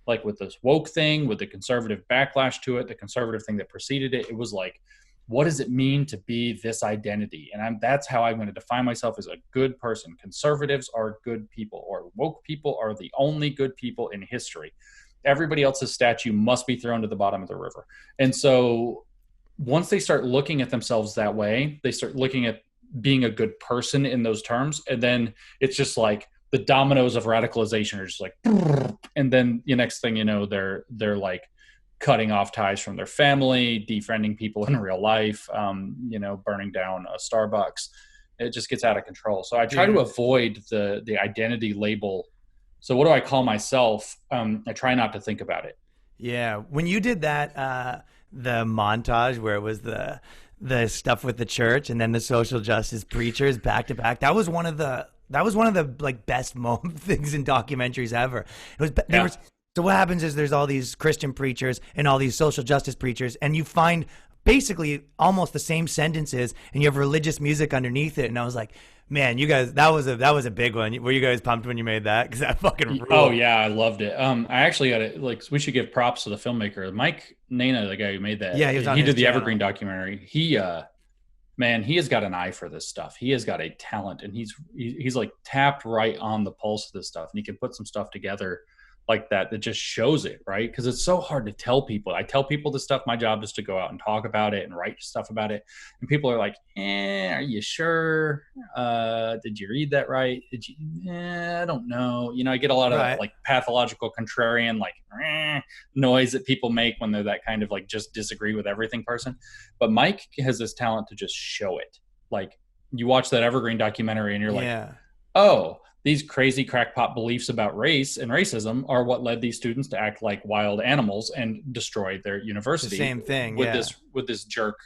like with this woke thing, with the conservative backlash to it, the conservative thing that preceded it. It was like, what does it mean to be this identity? And that's how I'm going to define myself as a good person. Conservatives are good people, or woke people are the only good people in history. Everybody else's statue must be thrown to the bottom of the river. And so once they start looking at themselves that way, they start looking at being a good person in those terms. And then it's just like the dominoes of radicalization are just like, and then the next thing you know, they're like cutting off ties from their family, defriending people in real life, burning down a Starbucks. It just gets out of control. So I try to avoid the identity label. So what do I call myself? I try not to think about it. Yeah. When you did that, the montage where it was the stuff with the church and then the social justice preachers back to back, that was one of the like best things in documentaries ever. So what happens is there's all these Christian preachers and all these social justice preachers, and you find basically almost the same sentences, and you have religious music underneath it. And I was like, man, you guys, that was a big one. Were you guys pumped when you made that? Because that fucking ruled. Oh yeah, I loved it. I actually got it. Like, we should give props to the filmmaker, Mike Nana, the guy who made that. Yeah, he did the Evergreen documentary. He has got an eye for this stuff. He has got a talent, and he's like tapped right on the pulse of this stuff, and he can put some stuff together like that just shows it, right? Because it's so hard to tell people. I tell people this stuff. My job is to go out and talk about it and write stuff about it. And people are like, are you sure? Did you read that right? Did you? I don't know. I get a lot of like pathological contrarian, like noise that people make when they're that kind of like just disagree with everything person. But Mike has this talent to just show it. Like, you watch that Evergreen documentary and you're like, oh, these crazy crackpot beliefs about race and racism are what led these students to act like wild animals and destroy their university. The same thing with this jerk.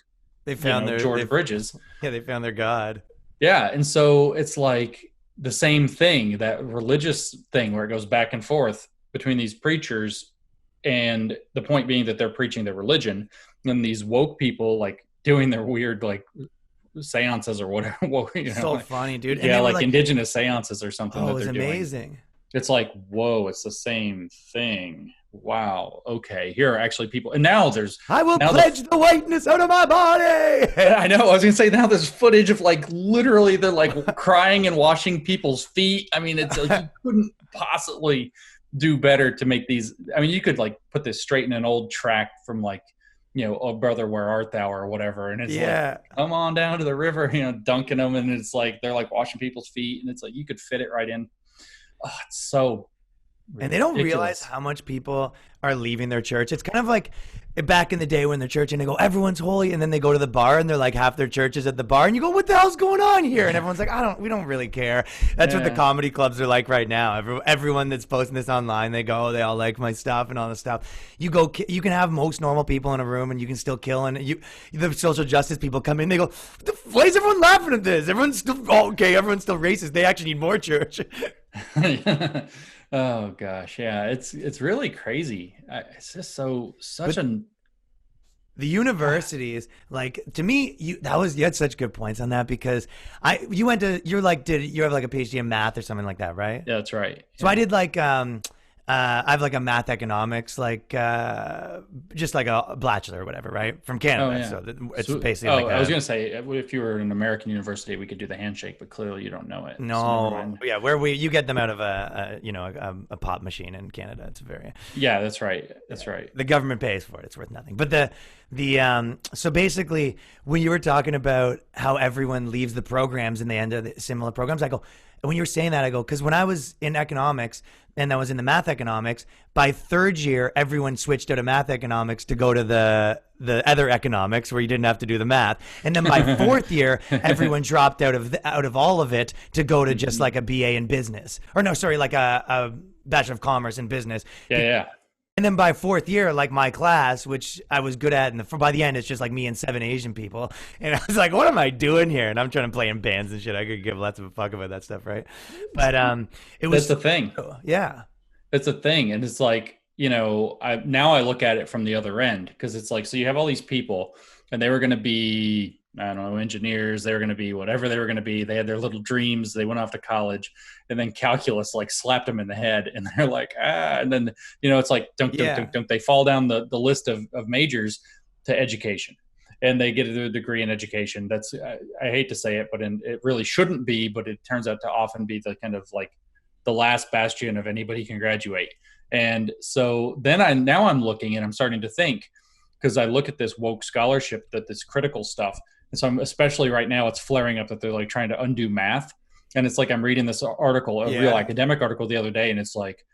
They found George Bridges. Yeah, they found their God. Yeah, and so it's like the same thing, that religious thing where it goes back and forth between these preachers, and the point being that they're preaching their religion, and these woke people like doing their weird like seances or whatever. So funny, dude. And like indigenous seances or something. Oh, it's amazing. Doing. It's like, whoa, it's the same thing. Wow. Okay. Here are actually people. And now I will pledge the whiteness out of my body. I know. I was going to say, now there's footage of like literally they're like crying and washing people's feet. I mean, it's like, you couldn't possibly do better to make these. I mean, you could like put this straight in an old track from like, oh brother, where art thou, or whatever. And it's like, come on down to the river, dunking them. And it's like, they're like washing people's feet. And it's like, you could fit it right in. Oh, it's so ridiculous. And they don't realize how much people are leaving their church. It's kind of like back in the day when they're church and they go, everyone's holy. And then they go to the bar and they're like half their church is at the bar. And you go, what the hell's going on here? And everyone's like, we don't really care. That's what the comedy clubs are like right now. Everyone that's posting this online, they go, they all like my stuff and all this stuff. You can have most normal people in a room and you can still kill. And the social justice people come in, they go, why is everyone laughing at this? Everyone's still, everyone's still racist. They actually need more church. Oh gosh, yeah, it's really crazy. It's just the universities, like, to me, you had such good points on that, because you have like a PhD in math or something like that, right? Yeah, that's right. So I did like I have like a math economics, like just like a bachelor or whatever, right? From Canada. Oh, yeah. So it's basically I was going to say, if you were in an American university, we could do the handshake, but clearly you don't know it. No. So yeah, you get them out of a pop machine in Canada. It's very. Yeah, that's right. That's right. The government pays for it. It's worth nothing. But so basically, when you were talking about how everyone leaves the programs and they end up similar programs, I go, when you were saying that, I go, because when I was in economics and I was in the math economics, by third year, everyone switched out of math economics to go to the other economics where you didn't have to do the math. And then by fourth year, everyone dropped out of all of it to go to just like a BA in business. Or no, sorry, like a Bachelor of Commerce in business. Yeah. And then by fourth year, like my class, which I was good at, and by the end, it's just like me and 7 Asian people. And I was like, what am I doing here? And I'm trying to play in bands and shit. I could give less of a fuck about that stuff, right? But it was That's the thing. Yeah. It's a thing. And it's like, now I look at it from the other end, because it's like, so you have all these people and they were going to be, I don't know, engineers. They were going to be whatever they were going to be. They had their little dreams. They went off to college, and then calculus like slapped them in the head, and they're like, and then, it's like, dunk. They fall down the list of majors to education, and they get a degree in education. That's, I hate to say it, but it really shouldn't be, but it turns out to often be the kind of like the last bastion of anybody can graduate. And so then I'm looking and I'm starting to think, because I look at this woke scholarship, that this critical stuff. And so I'm, especially right now, it's flaring up that they're like trying to undo math. And it's like, I'm reading this article, a real academic article the other day. And it's like,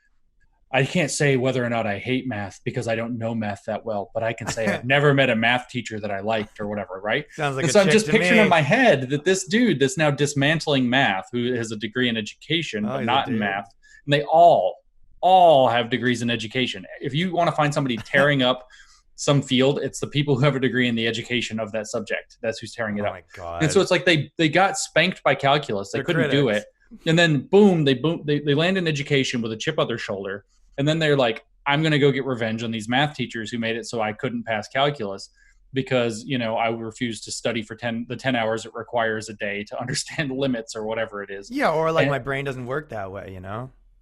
I can't say whether or not I hate math because I don't know math that well, but I can say I've never met a math teacher that I liked or whatever. Right. Sounds like and so I'm just picturing in my head that this dude that's now dismantling math, who has a degree in education, but not in math. And they all have degrees in education. If you want to find somebody tearing up some field, it's the people who have a degree in the education of that subject. That's who's tearing it up. Oh my God. And so it's like they got spanked by calculus. They couldn't do it. And then they land in education with a chip on their shoulder. And then they're like, I'm going to go get revenge on these math teachers who made it so I couldn't pass calculus because, I refused to study for 10 hours it requires a day to understand limits or whatever it is. Yeah. Or like my brain doesn't work that way,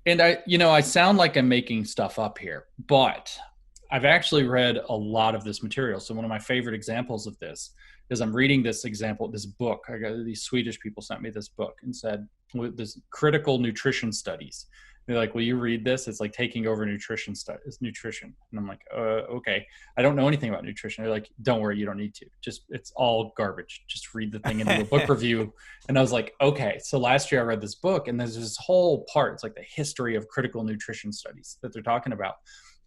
And I sound like I'm making stuff up here, but I've actually read a lot of this material. So one of my favorite examples of this is I'm reading this book. I got these Swedish people sent me this book and said, this critical nutrition studies. They're like, will you read this? It's like taking over nutrition studies, nutrition. And I'm like, okay. I don't know anything about nutrition. They're like, don't worry, you don't need to. It's all garbage. Just read the thing and do a book review. And I was like, okay. So last year I read this book, and there's this whole part. It's like the history of critical nutrition studies that they're talking about.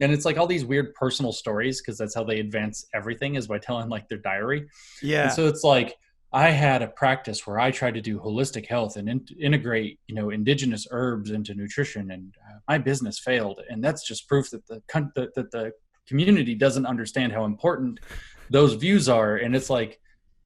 And it's like all these weird personal stories, because that's how they advance everything, is by telling like their diary. Yeah. And so it's like, I had a practice where I tried to do holistic health and integrate, indigenous herbs into nutrition, and my business failed. And that's just proof that the community doesn't understand how important those views are. And it's like,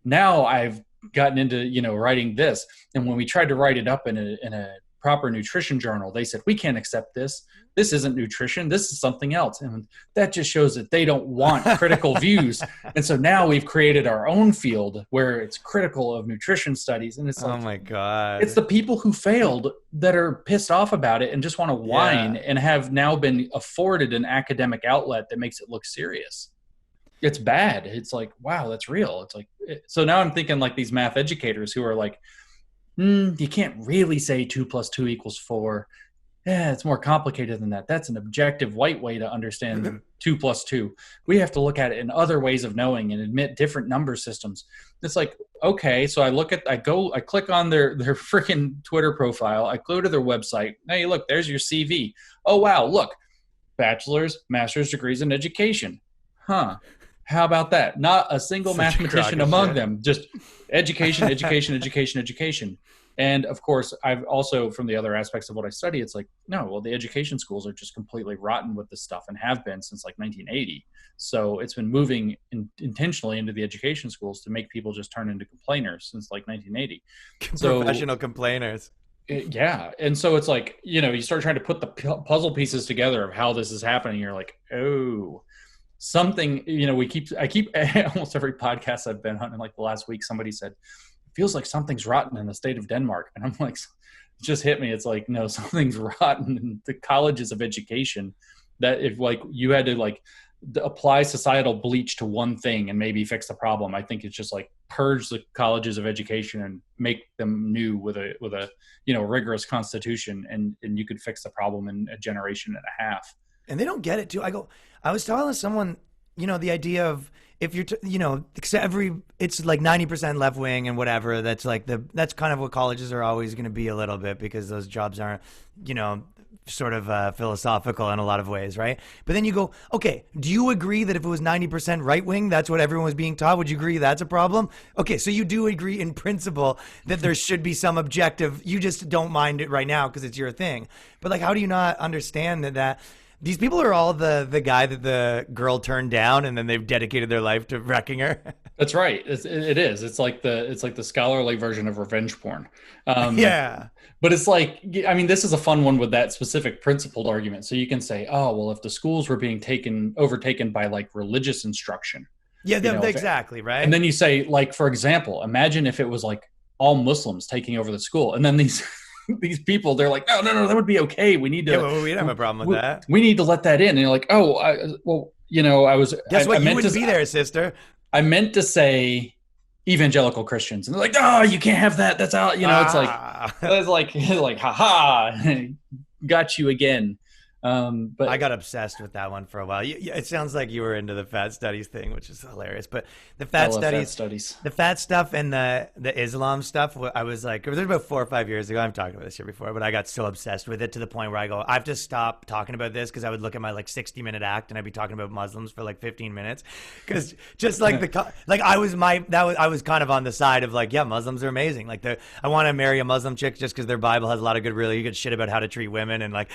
now I've gotten into, writing this. And when we tried to write it up in a proper nutrition journal, they said, we can't accept this. This isn't nutrition. This is something else. And that just shows that they don't want critical views. And so now we've created our own field where it's critical of nutrition studies. And it's like, oh my God, it's the people who failed that are pissed off about it and just want to whine and have now been afforded an academic outlet that makes it look serious. It's bad. It's like, wow, that's real. It's like, so now I'm thinking like these math educators who are like, you can't really say 2 + 2 = 4. Yeah, it's more complicated than that. That's an objective white way to understand 2 + 2. We have to look at it in other ways of knowing and admit different number systems. It's like, okay, so I click on their freaking Twitter profile. I go to their website. Hey, look, there's your CV. Oh, wow, look, bachelor's, master's degrees in education. Huh. How about that? Not a single mathematician among them, just education. And of course, I've also, from the other aspects of what I study, it's like, no, well, the education schools are just completely rotten with this stuff and have been since like 1980. So it's been moving intentionally into the education schools to make people just turn into complainers since like 1980. Professional complainers. Yeah. And so it's like, you start trying to put the puzzle pieces together of how this is happening. You're like, oh, something, I keep almost every podcast I've been on in like the last week, somebody said, feels like something's rotten in the state of Denmark. And I'm like, it just hit me. It's like, no, something's rotten in the colleges of education, that if like you had to like apply societal bleach to one thing and maybe fix the problem, I think it's just like purge the colleges of education and make them new with a rigorous constitution, and you could fix the problem in a generation and a half. And they don't get it too. I was telling someone, the idea of, if you're, it's like 90% left wing and whatever. That's like that's kind of what colleges are always going to be a little bit, because those jobs aren't, sort of philosophical in a lot of ways, right? But then you go, okay, do you agree that if it was 90% right wing, that's what everyone was being taught? Would you agree that's a problem? Okay, so you do agree in principle that there should be some objective. You just don't mind it right now because it's your thing. But like, how do you not understand that These people are all the guy that the girl turned down, and then they've dedicated their life to wrecking her. That's right. It is. It's like the scholarly version of revenge porn. Yeah. But it's like, I mean, this is a fun one with that specific principled argument. So you can say, oh, well, if the schools were being overtaken by like religious instruction. Yeah, exactly, right? And then you say, like, for example, imagine if it was like all Muslims taking over the school, and then these people, they're like, no, that would be okay. We need to. Yeah, well, we don't have a problem with that. We need to let that in. And you're like, oh, Guess what? I You meant wouldn't be there, sister. I meant to say evangelical Christians, and they're like, oh, you can't have that. That's out. It's like, haha, got you again. But I got obsessed with that one for a while. It sounds like you were into the fat studies thing, which is hilarious. But the fat studies, the fat stuff and the Islam stuff, I was like, it was about 4 or 5 years ago. I've talked about this here before, but I got so obsessed with it to the point where I go, I have to stop talking about this, because I would look at my like 60-minute act and I'd be talking about Muslims for like 15 minutes, because just like I was kind of on the side of like, yeah, Muslims are amazing. Like I want to marry a Muslim chick just because their Bible has a lot of really good shit about how to treat women and like,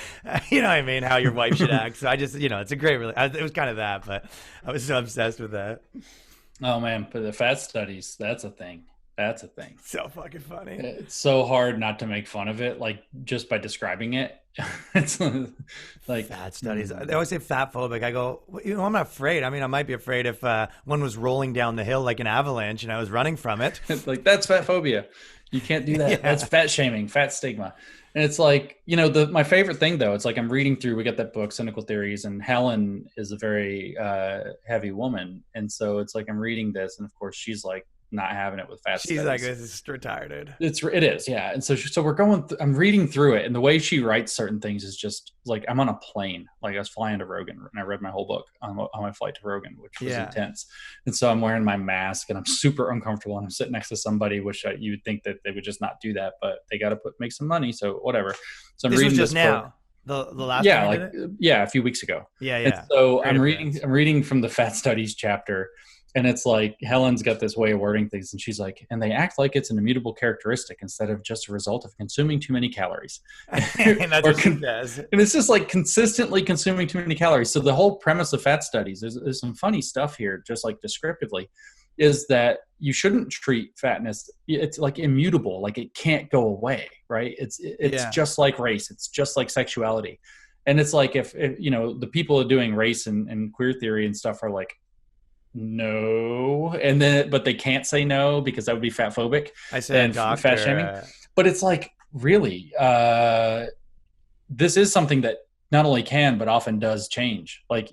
you know what I mean, how your wife should act. So I just, it's a great, it was kind of that, but I was so obsessed with that. Oh man, but the fat studies, that's a thing. So fucking funny. It's so hard not to make fun of it, like just by describing it. It's like fat studies. They always say fat phobic. I go, I'm not afraid. I mean, I might be afraid if one was rolling down the hill like an avalanche and I was running from it. Like, that's fat phobia. You can't do that. Yeah. That's fat shaming, fat stigma. And it's like, my favorite thing though, it's like I'm reading through, we got that book, Cynical Theories, and Helen is a very heavy woman. And so it's like, I'm reading this, and of course she's like not having it with fat studies. She's like, this is retarded. It is. Yeah. And so we're going, I'm reading through it, and the way she writes certain things is just like, I'm on a plane. Like, I was flying to Rogan and I read my whole book on my flight to Rogan, which was intense. And so I'm wearing my mask and I'm super uncomfortable, and I'm sitting next to somebody, which you would think that they would just not do that, but they got to make some money. So whatever. So I'm this reading was just this now. book. The last a few weeks ago. Yeah. And so I'm reading from the fat studies chapter, and it's like, Helen's got this way of wording things, and she's like, and they act like it's an immutable characteristic instead of just a result of consuming too many calories. And that's what she does. And it's just like consistently consuming too many calories. So the whole premise of fat studies, there's some funny stuff here, just like descriptively, is that you shouldn't treat fatness, it's like immutable, like it can't go away, right? It's just like race, it's just like sexuality. And it's like, if the people doing race and queer theory and stuff are like, no, but they can't say no because that would be fat phobic. I said fat shaming. But it's like, really, this is something that not only can but often does change. Like,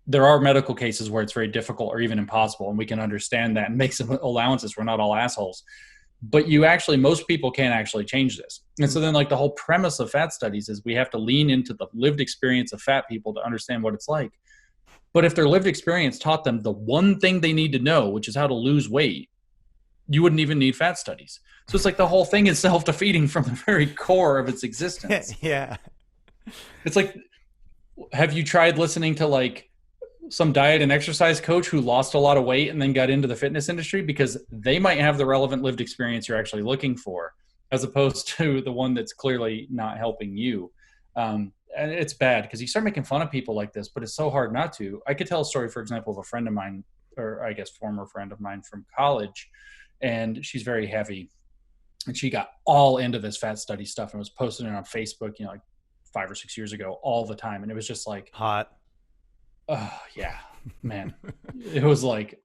there are medical cases where it's very difficult or even impossible, and we can understand that and make some allowances. We're not all assholes, but most people can't actually change this. And so then, like, the whole premise of fat studies is we have to lean into the lived experience of fat people to understand what it's like. But if their lived experience taught them the one thing they need to know, which is how to lose weight, you wouldn't even need fat studies. So it's like the whole thing is self-defeating from the very core of its existence. Yeah. It's like, have you tried listening to like some diet and exercise coach who lost a lot of weight and then got into the fitness industry? Because they might have the relevant lived experience you're actually looking for, as opposed to the one that's clearly not helping you. And it's bad because you start making fun of people like this, but it's so hard not to. I could tell a story, for example, of a friend of mine, or I guess former friend of mine from college, and she's very heavy, and she got all into this fat study stuff and was posting it on Facebook, like 5 or 6 years ago, all the time. And it was just like hot. Oh yeah, man. It was like,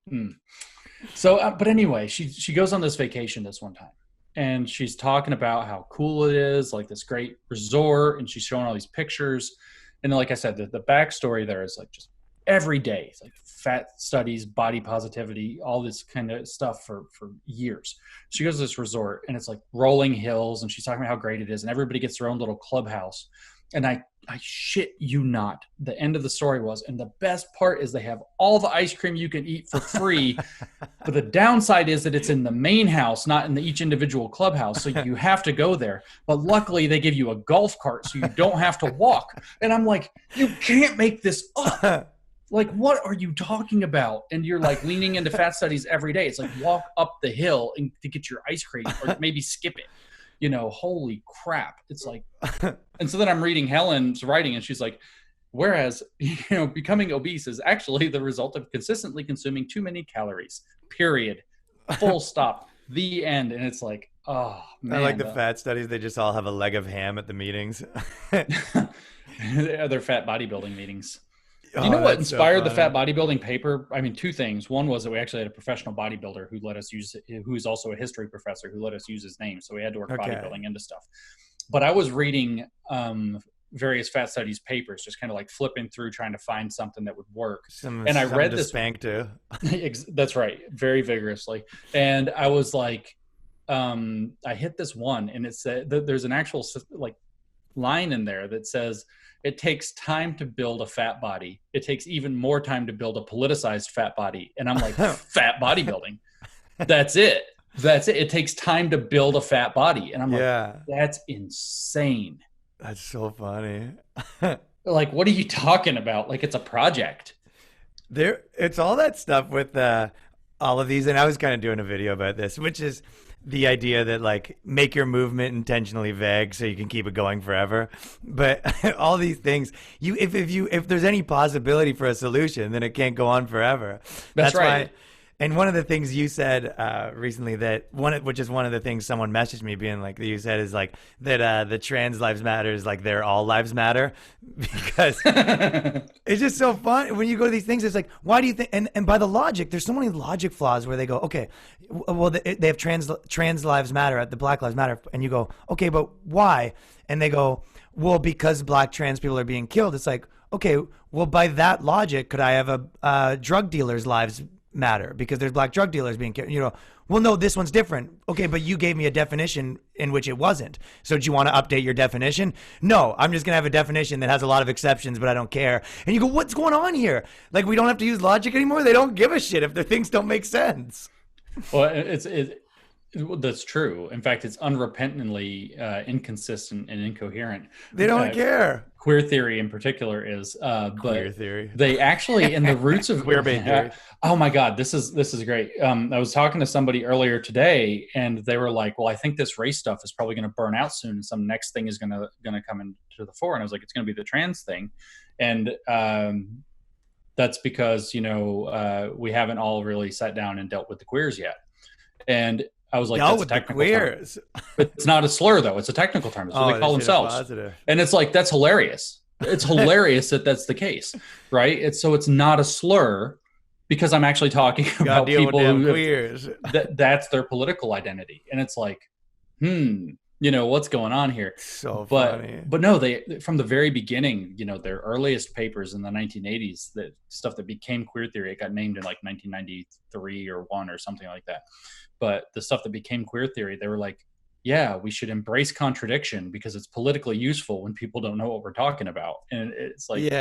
So, but anyway, she goes on this vacation this one time, and she's talking about how cool it is, like this great resort, and she's showing all these pictures. And like I said, the backstory there is like just every day, it's like fat studies, body positivity, all this kind of stuff for years. She goes to this resort, and it's like rolling hills, and she's talking about how great it is, and everybody gets their own little clubhouse. And I shit you not, the end of the story was, and the best part is they have all the ice cream you can eat for free. But the downside is that it's in the main house, not in each individual clubhouse. So you have to go there. But luckily they give you a golf cart so you don't have to walk. And I'm like, you can't make this up. Like, what are you talking about? And you're like leaning into fat studies every day. It's like, walk up the hill to get your ice cream, or maybe skip it. Holy crap. It's like, and so then I'm reading Helen's writing, and she's like, Whereas, becoming obese is actually the result of consistently consuming too many calories, period. Full stop. The end. And it's like, oh, man. I like the fat studies. They just all have a leg of ham at the meetings. They're fat bodybuilding meetings. Do you know what inspired the fat bodybuilding paper? I mean, two things. One was that we actually had a professional bodybuilder who let us use, who's also a history professor, who let us use his name. So we had to work bodybuilding into stuff. But I was reading various fat studies papers, just kind of like flipping through, trying to find something that would work. And I read this. Spank too. That's right. Very vigorously. And I was like, I hit this one, and it said there's an actual like line in there that says, it takes time to build a fat body. It takes even more time to build a politicized fat body. And I'm like, fat bodybuilding. That's it. That's it. It takes time to build a fat body. And I'm like, that's insane. That's so funny. Like, what are you talking about? Like, it's a project. It's all that stuff with all of these. And I was kind of doing a video about this, which is the idea that like make your movement intentionally vague so you can keep it going forever. But all these things, if there's any possibility for a solution, then it can't go on forever. That's right. Why, and one of the things you said recently, which is one of the things someone messaged me being like, that you said is like that the trans lives matter is like they're all lives matter, because it's just so fun when you go to these things. It's like, why do you think? And by the logic, there's so many logic flaws where they go, okay, well they have trans lives matter at the Black Lives Matter, and you go, okay, but why? And they go, well, because Black trans people are being killed. It's like, okay, well, by that logic, could I have a drug dealer's lives matter because there's Black drug dealers being killed? Well, no, this one's different. Okay, but you gave me a definition in which it wasn't. So do you want to update your definition? No, I'm just going to have a definition that has a lot of exceptions, but I don't care. And you go, what's going on here? Like, we don't have to use logic anymore? They don't give a shit if their things don't make sense. Well, that's true. In fact, it's unrepentantly inconsistent and incoherent. They don't care. Queer theory in particular is, queer theory. They actually, in the roots of queer bait theory. Oh my God, this is great. I was talking to somebody earlier today, and they were like, "Well, I think this race stuff is probably going to burn out soon, and some next thing is going to come into the fore." And I was like, "It's going to be the trans thing," and that's because we haven't all really sat down and dealt with the queers yet. And I was like, that's a technical term. It's not a slur, though. It's a technical term. It's what they call themselves. And it's like, that's hilarious. It's hilarious that that's the case, right? It's not a slur because I'm actually talking about people who queers. That's their political identity. And it's like, what's going on here? So funny. But no, they, from the very beginning, their earliest papers in the 1980s, the stuff that became queer theory, it got named in like 1993 or 1 or something like that. But the stuff that became queer theory, they were like, yeah, we should embrace contradiction because it's politically useful when people don't know what we're talking about. And it's like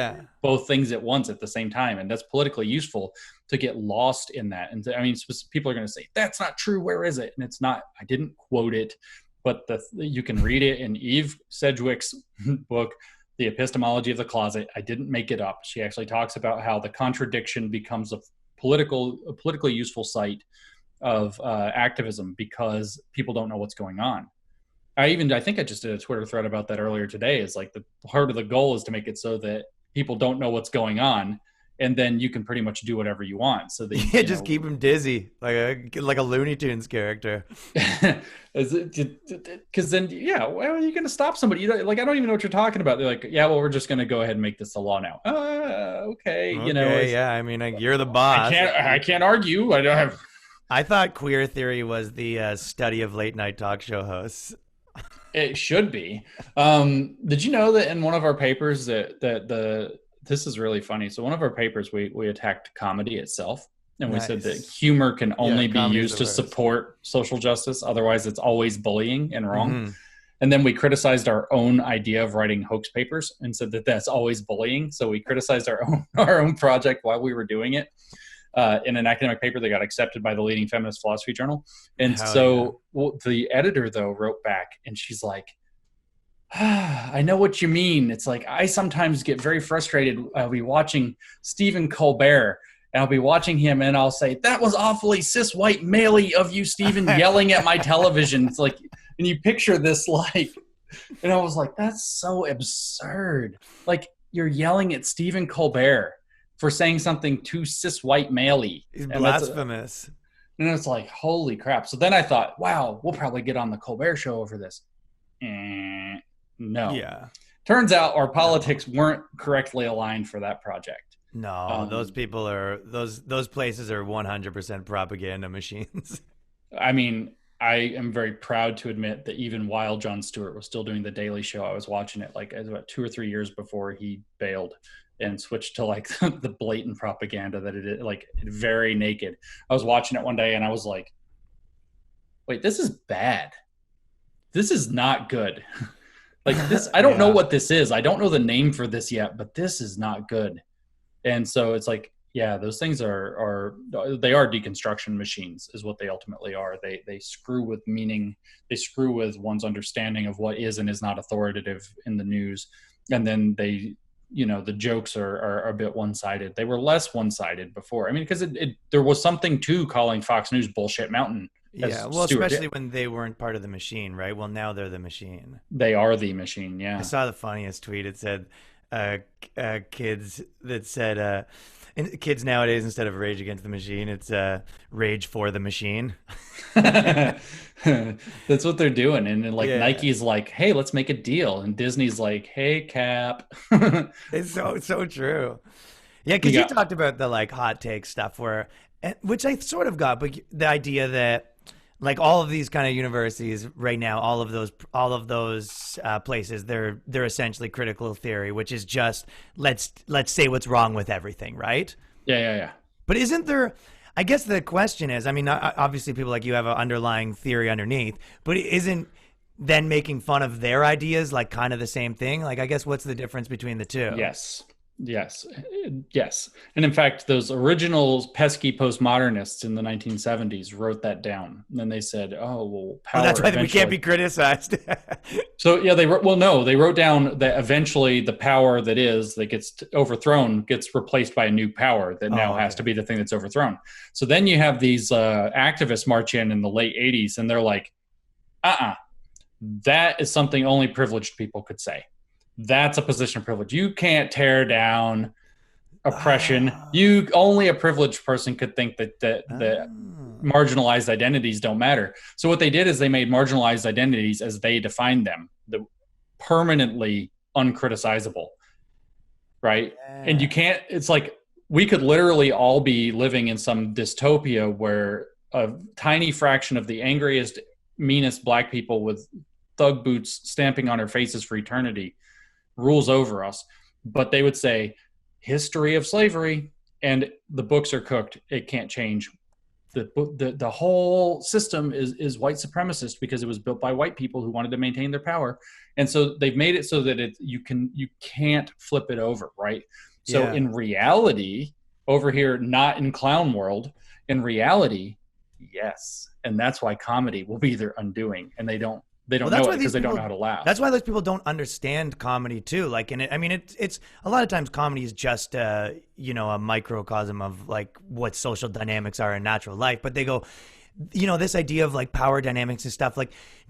both things at once at the same time. And that's politically useful to get lost in that. And people are going to say, that's not true. Where is it? And it's not. I didn't quote it, but you can read it in Eve Sedgwick's book, The Epistemology of the Closet. I didn't make it up. She actually talks about how the contradiction becomes a politically useful site of activism because people don't know what's going on. I think I just did a Twitter thread about that earlier today. Is like the part of the goal is to make it so that people don't know what's going on, and then you can pretty much do whatever you want. So that just keep them dizzy, like a Looney Tunes character. Because then, well, are you going to stop somebody? I don't even know what you're talking about. They're like, yeah, well, we're just going to go ahead and make this the law now. Okay, you're the boss. I can't argue. I don't have. I thought queer theory was the study of late night talk show hosts. It should be. Did you know that in one of our papers this is really funny. So one of our papers, we attacked comedy itself. And we said that humor can only be used to support social justice. Otherwise, it's always bullying and wrong. Mm-hmm. And then we criticized our own idea of writing hoax papers and said that that's always bullying. So we criticized our own project while we were doing it. In an academic paper that got accepted by the leading feminist philosophy journal. And the editor, though, wrote back and she's like, I know what you mean. It's like, I sometimes get very frustrated. I'll be watching Stephen Colbert and I'll be watching him and I'll say, that was awfully cis white male-y of you, Stephen, yelling at my television. It's like, and you picture this and I was like, that's so absurd. Like, you're yelling at Stephen Colbert for saying something too cis white male-y. He's And blasphemous. And it's like, holy crap. So then I thought, wow, we'll probably get on the Colbert Show over this. No. Yeah. Turns out our politics weren't correctly aligned for that project. No, those people are those places are 100% propaganda machines. I mean, I am very proud to admit that even while Jon Stewart was still doing the Daily Show, I was watching it like about 2 or 3 years before he bailed and switched to like the blatant propaganda that it is, like very naked. I was watching it one day and I was like, wait, this is bad. This is not good. Like this, I don't know what this is. I don't know the name for this yet, but this is not good. And so it's like, yeah, those things are deconstruction machines is what they ultimately are. They screw with meaning. They screw with one's understanding of what is and is not authoritative in the news. And then they, the jokes are a bit one-sided. They were less one-sided before. I mean, because there was something to calling Fox News Bullshit Mountain. Yeah, well, especially when they weren't part of the machine, right? Well, now they're the machine. They are the machine, yeah. I saw the funniest tweet. It said, kids that said, kids nowadays, instead of rage against the machine, it's rage for the machine. That's what they're doing. And then, Nike's like, hey, let's make a deal. And Disney's like, hey, Cap. It's so true. Yeah, because you talked about the hot take stuff which I sort of got, but the idea that all of these kind of universities right now, all of those places, they're essentially critical theory, which is just let's say what's wrong with everything, right? Yeah. But isn't there? I guess the question is, I mean, obviously people like you have an underlying theory underneath, but isn't then making fun of their ideas kind of the same thing? I guess what's the difference between the two? Yes. And in fact, those original pesky postmodernists in the 1970s wrote that down. And then they said, oh, well, power. That's why we can't be criticized. So, yeah, they wrote down that eventually the power that gets overthrown gets replaced by a new power that now has to be the thing that's overthrown. So then you have these activists march in the late 80s, and they're like, that is something only privileged people could say. That's a position of privilege. You can't tear down oppression. Only a privileged person could think that marginalized identities don't matter. So what they did is they made marginalized identities as they defined them, the permanently uncriticizable, right? Yeah. And you can't. It's like we could literally all be living in some dystopia where a tiny fraction of the angriest, meanest Black people with thug boots stamping on their faces for eternity rules over us, but they would say history of slavery and the books are cooked. It can't change. The whole system is white supremacist because it was built by white people who wanted to maintain their power. And so they've made it so that you can't flip it over. Right. So in reality over here, not in clown world, in reality, yes. And that's why comedy will be their undoing, and they don't know it because they don't know how to laugh. That's why those people don't understand comedy too. It's a lot of times comedy is just a microcosm of what social dynamics are in natural life. But they go, this idea of power dynamics and stuff.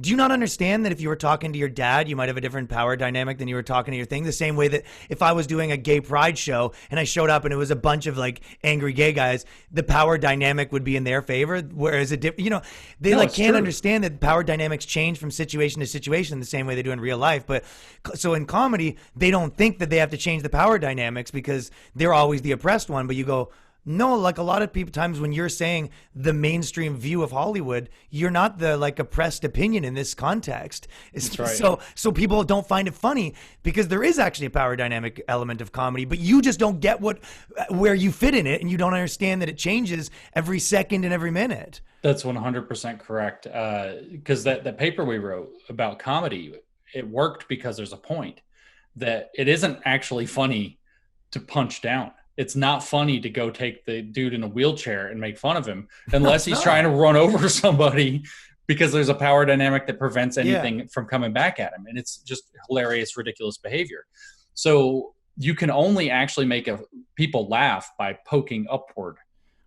Do you not understand that if you were talking to your dad, you might have a different power dynamic than you were talking to your thing? The same way that if I was doing a gay pride show and I showed up and it was a bunch of angry gay guys, the power dynamic would be in their favor. Whereas they can't understand that power dynamics change from situation to situation the same way they do in real life. But so in comedy, they don't think that they have to change the power dynamics because they're always the oppressed one. But you go, no, a lot of people times when you're saying the mainstream view of Hollywood, you're not the oppressed opinion in this context. That's right. So people don't find it funny because there is actually a power dynamic element of comedy, but you just don't get where you fit in it, and you don't understand that it changes every second and every minute. That's 100% correct. Because that paper we wrote about comedy, it worked because there's a point that it isn't actually funny to punch down. It's not funny to go take the dude in a wheelchair and make fun of him unless he's trying to run over somebody because there's a power dynamic that prevents anything from coming back at him. And it's just hilarious, ridiculous behavior. So you can only actually make people laugh by poking upward.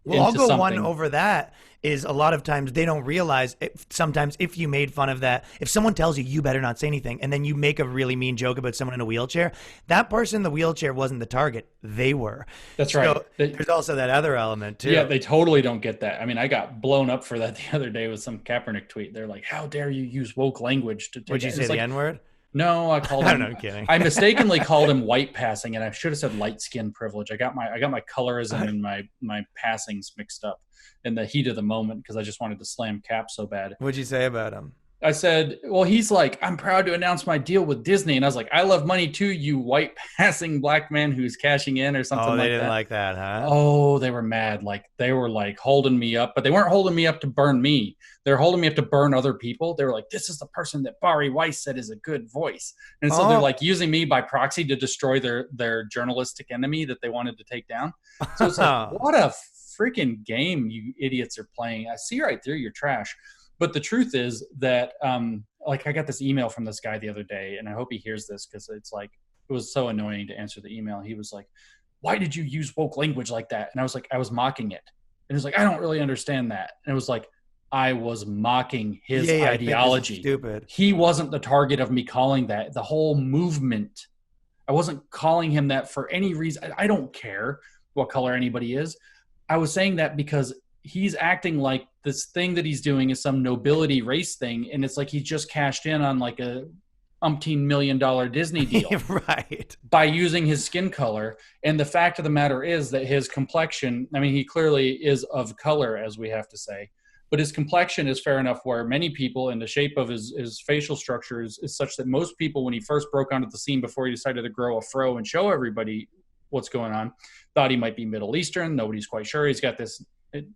Well, I'll into go something. one over that is a lot of times they don't realize sometimes if you made fun of that, if someone tells you, you better not say anything, and then you make a really mean joke about someone in a wheelchair, that person in the wheelchair wasn't the target. They were. That's right. There's also that other element too. Yeah, they totally don't get that. I mean, I got blown up for that the other day with some Kaepernick tweet. They're like, how dare you use woke language to take Would you say the N-word? No, I called him. I'm not kidding. I mistakenly called him white passing, and I should have said light skin privilege. I got my colorism and my passings mixed up in the heat of the moment because I just wanted to slam Cap so bad. What'd you say about him? I said, well, he's like, I'm proud to announce my deal with Disney. And I was like, I love money too, you white passing black man who's cashing in or something like that. Oh, they didn't like that, huh? Oh, they were mad. Like they were like holding me up, but they weren't holding me up to burn me. They're holding me up to burn other people. They were like, this is the person that Bari Weiss said is a good voice. And so they're like using me by proxy to destroy their journalistic enemy that they wanted to take down. So it's like, what a freaking game you idiots are playing. I see right through your trash. But the truth is that, like, I got this email from this guy the other day, and I hope he hears this because it's like, it was so annoying to answer the email. He was like, why did you use woke language like that? And I was like, I was mocking it. And he was like, I don't really understand that. And it was like, I was mocking his ideology. Stupid. He wasn't the target of me calling that. The whole movement, I wasn't calling him that for any reason. I don't care what color anybody is. I was saying that because he's acting like this thing that he's doing is some nobility race thing. And it's like he just cashed in on like a $umpteen million Disney deal right, by using his skin color. And the fact of the matter is that his complexion, I mean, he clearly is of color, as we have to say, but his complexion is fair enough where many people, and the shape of his facial structure is such that most people, when he first broke onto the scene before he decided to grow a fro and show everybody what's going on, thought he might be Middle Eastern. Nobody's quite sure. He's got this,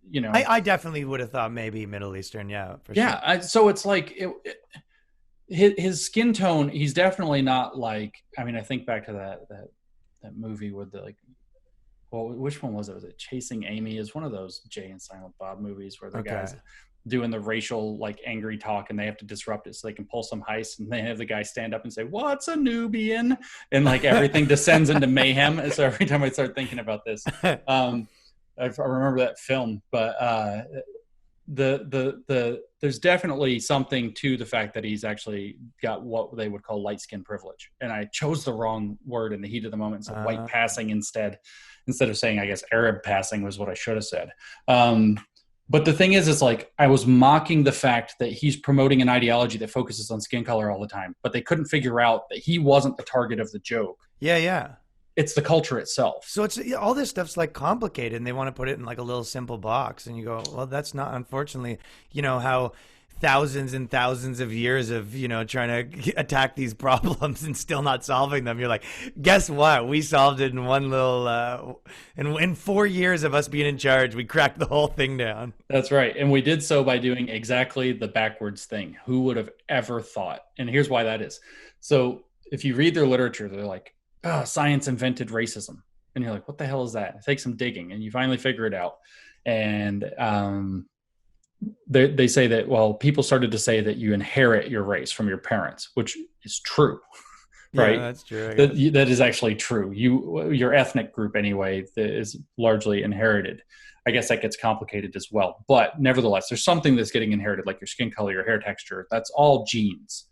you know. I definitely would have thought maybe Middle Eastern, yeah, for sure. Yeah, so it's like his skin tone. He's definitely not like. I mean, I think back to that movie with the like. Well, which one was it? Was it Chasing Amy? Is one of those Jay and Silent Bob movies where the guys doing the racial like angry talk and they have to disrupt it so they can pull some heist, and they have the guy stand up and say, "What's a Nubian?" and like everything descends into mayhem. And so every time I start thinking about this, I remember that film. But there's definitely something to the fact that he's actually got what they would call light skin privilege. And I chose the wrong word in the heat of the moment, so white passing instead of saying, I guess, Arab passing was what I should have said. But the thing is like I was mocking the fact that he's promoting an ideology that focuses on skin color all the time, but they couldn't figure out that he wasn't the target of the joke. Yeah. It's the culture itself. So it's all this stuff's like complicated, and they want to put it in like a little simple box, and you go, well, that's not, unfortunately, you know, how thousands and thousands of years of, you know, trying to attack these problems and still not solving them. You're like, guess what? We solved it in one little, in 4 years of us being in charge, we cracked the whole thing down. That's right. And we did so by doing exactly the backwards thing. Who would have ever thought? And here's why that is. So if you read their literature, they're like, oh, science invented racism. And you're like, what the hell is that? It takes some digging, and you finally figure it out. And they say that, well, people started to say that you inherit your race from your parents, which is true, right? Yeah, that's true. That is actually true. Your ethnic group anyway is largely inherited. I guess that gets complicated as well. But nevertheless, there's something that's getting inherited, like your skin color, your hair texture. That's all genes.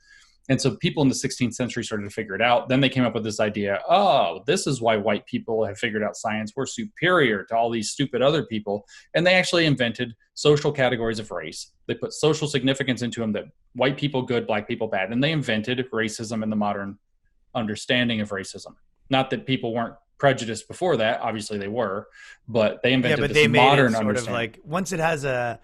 And so people in the 16th century started to figure it out. Then they came up with this idea, oh, this is why white people have figured out science. We're superior to all these stupid other people. And they actually invented social categories of race. They put social significance into them, that white people good, black people bad. And they invented racism in the modern understanding of racism. Not that people weren't prejudiced before that. Obviously they were. But they invented this modern understanding. Sort of like, once it has a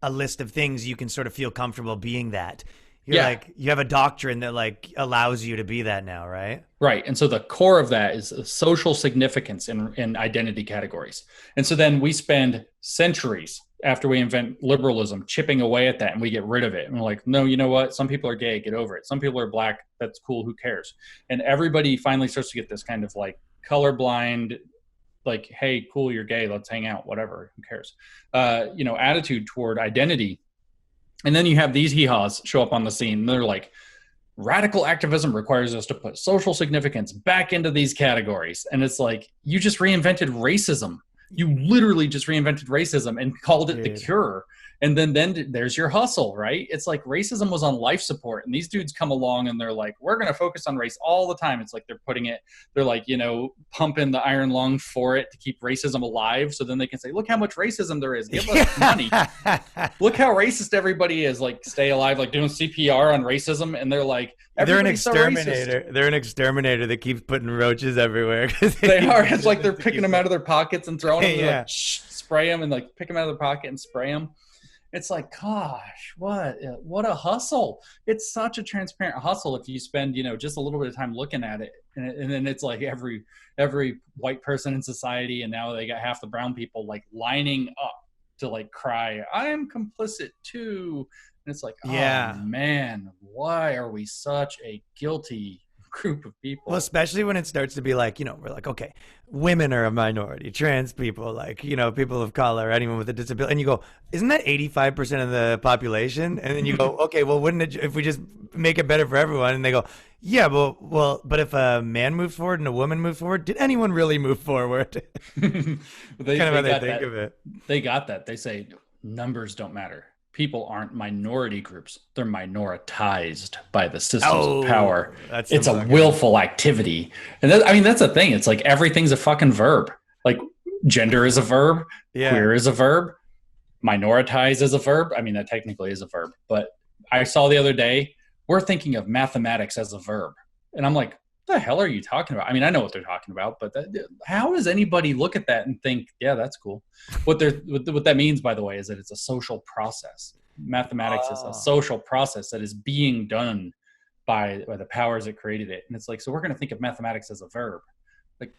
list of things, you can sort of feel comfortable being that. You're like, you have a doctrine that like allows you to be that now, right? Right. And so the core of that is social significance in identity categories. And so then we spend centuries after we invent liberalism chipping away at that, and we get rid of it. And we're like, no, you know what? Some people are gay, get over it. Some people are black, that's cool, who cares? And everybody finally starts to get this kind of like colorblind, like, hey, cool, you're gay, let's hang out, whatever, who cares? Attitude toward identity. And then you have these hee-haws show up on the scene, and they're like, radical activism requires us to put social significance back into these categories. And it's like, you just reinvented racism. You literally just reinvented racism and called it the Dude. cure. And then there's your hustle, right? It's like racism was on life support, and these dudes come along and they're like, we're going to focus on race all the time. It's like they're like, pumping the iron lung for it to keep racism alive. So then they can say, look how much racism there is. Give us money. Look how racist everybody is. Like, stay alive, like doing CPR on racism. And they're like, they're an everybody's so racist. exterminator. They're an exterminator that keeps putting roaches everywhere. They are. It's like they're picking them out of their pockets and throwing them. Yeah. Like, spray them and like pick them out of their pocket and spray them. It's like, gosh, what a hustle. It's such a transparent hustle if you spend, just a little bit of time looking at it. And then it's like every white person in society, and now they got half the brown people like lining up to like cry, I am complicit too. And it's like, Yeah. oh man, why are we such a guilty group of people? Well, especially when it starts to be like, we're like, okay, women are a minority, trans people, like, people of color, anyone with a disability. And you go, isn't that 85% of the population? And then you go, okay, well, wouldn't it, if we just make it better for everyone? And they go, yeah, but if a man moves forward and a woman moves forward, did anyone really move forward? They How they think of it. They got that. They say numbers don't matter. People aren't minority groups. They're minoritized by the systems of power. It's a willful activity. And that's the thing. It's like everything's a fucking verb. Like gender is a verb. Yeah. Queer is a verb. Minoritize is a verb. I mean, that technically is a verb. But I saw the other day, we're thinking of mathematics as a verb. And I'm like, what the hell are you talking about? I mean, I know what they're talking about, but how does anybody look at that and think, yeah, that's cool? What that means, by the way, is that it's a social process. Mathematics is a social process that is being done by the powers that created it. And it's like, so we're going to think of mathematics as a verb. Like,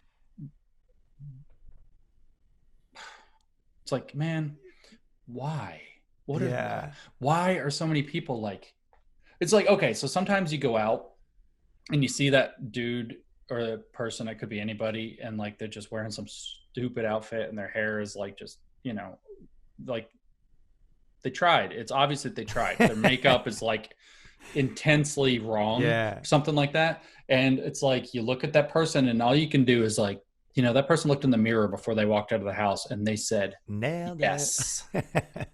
it's like, man, why? Why are so many people like, it's like, okay, so sometimes you go out and you see that dude or a person, it could be anybody, and like they're just wearing some stupid outfit and their hair is like just, like they tried. It's obvious that they tried. Their makeup is like intensely wrong, something like that. And it's like you look at that person and all you can do is like, that person looked in the mirror before they walked out of the house and they said, nailed yes,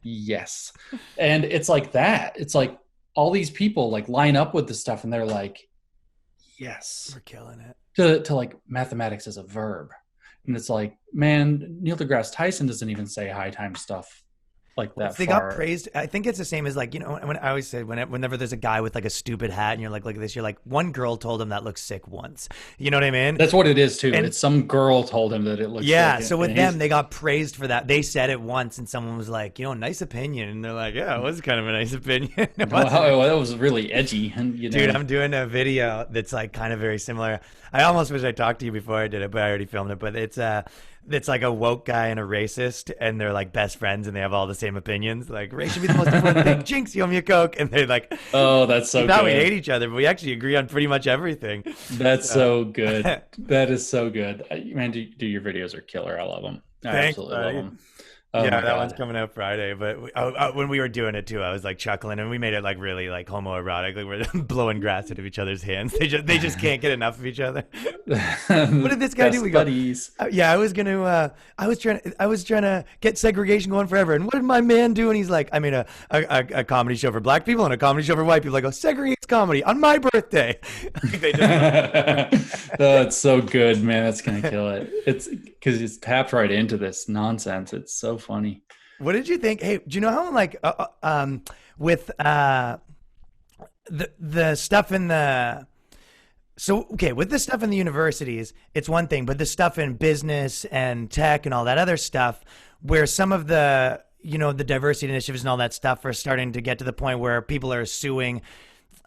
yes. And it's like that. It's like all these people like line up with this stuff and they're like, yes, we're killing it. To like mathematics as a verb. And it's like, man, Neil deGrasse Tyson doesn't even say high time stuff like that. They got praised. I think it's the same as like, when I always say whenever there's a guy with like a stupid hat and you're like, look at this, you're like, one girl told him that looks sick once. You know what I mean? That's what it is too. And it's some girl told him that it looks sick. So with them, they got praised for that. They said it once and someone was like, nice opinion. And they're like, yeah, it was kind of a nice opinion. Well, that was really edgy. And, Dude, I'm doing a video that's like kind of very similar. I almost wish I talked to you before I did it, but I already filmed it. But it's like a woke guy and a racist, and they're like best friends, and they have all the same opinions. Like, race should be the most important thing. Jinx, you owe me a Coke. And they're like, oh, that's so good. We hate each other, but we actually agree on pretty much everything. That's so good. That is so good. Man, your videos are killer. I love them. I absolutely love them. Oh yeah, that one's coming out Friday. But when we were doing it too, I was like chuckling, and we made it like really like homoerotic. Like we're blowing grass into each other's hands. They just can't get enough of each other. What did this guy do? We go, I was trying to get segregation going forever. And what did my man do? And he's like, I made a comedy show for black people and a comedy show for white people. I go, segregates comedy on my birthday. That's so good, man. That's gonna kill it. It's because it's tapped right into this nonsense. It's so funny. What did you think? Hey, do you know how like with the stuff in the with the stuff in the universities, it's one thing, but the stuff in business and tech and all that other stuff, where some of the the diversity initiatives and all that stuff are starting to get to the point where people are suing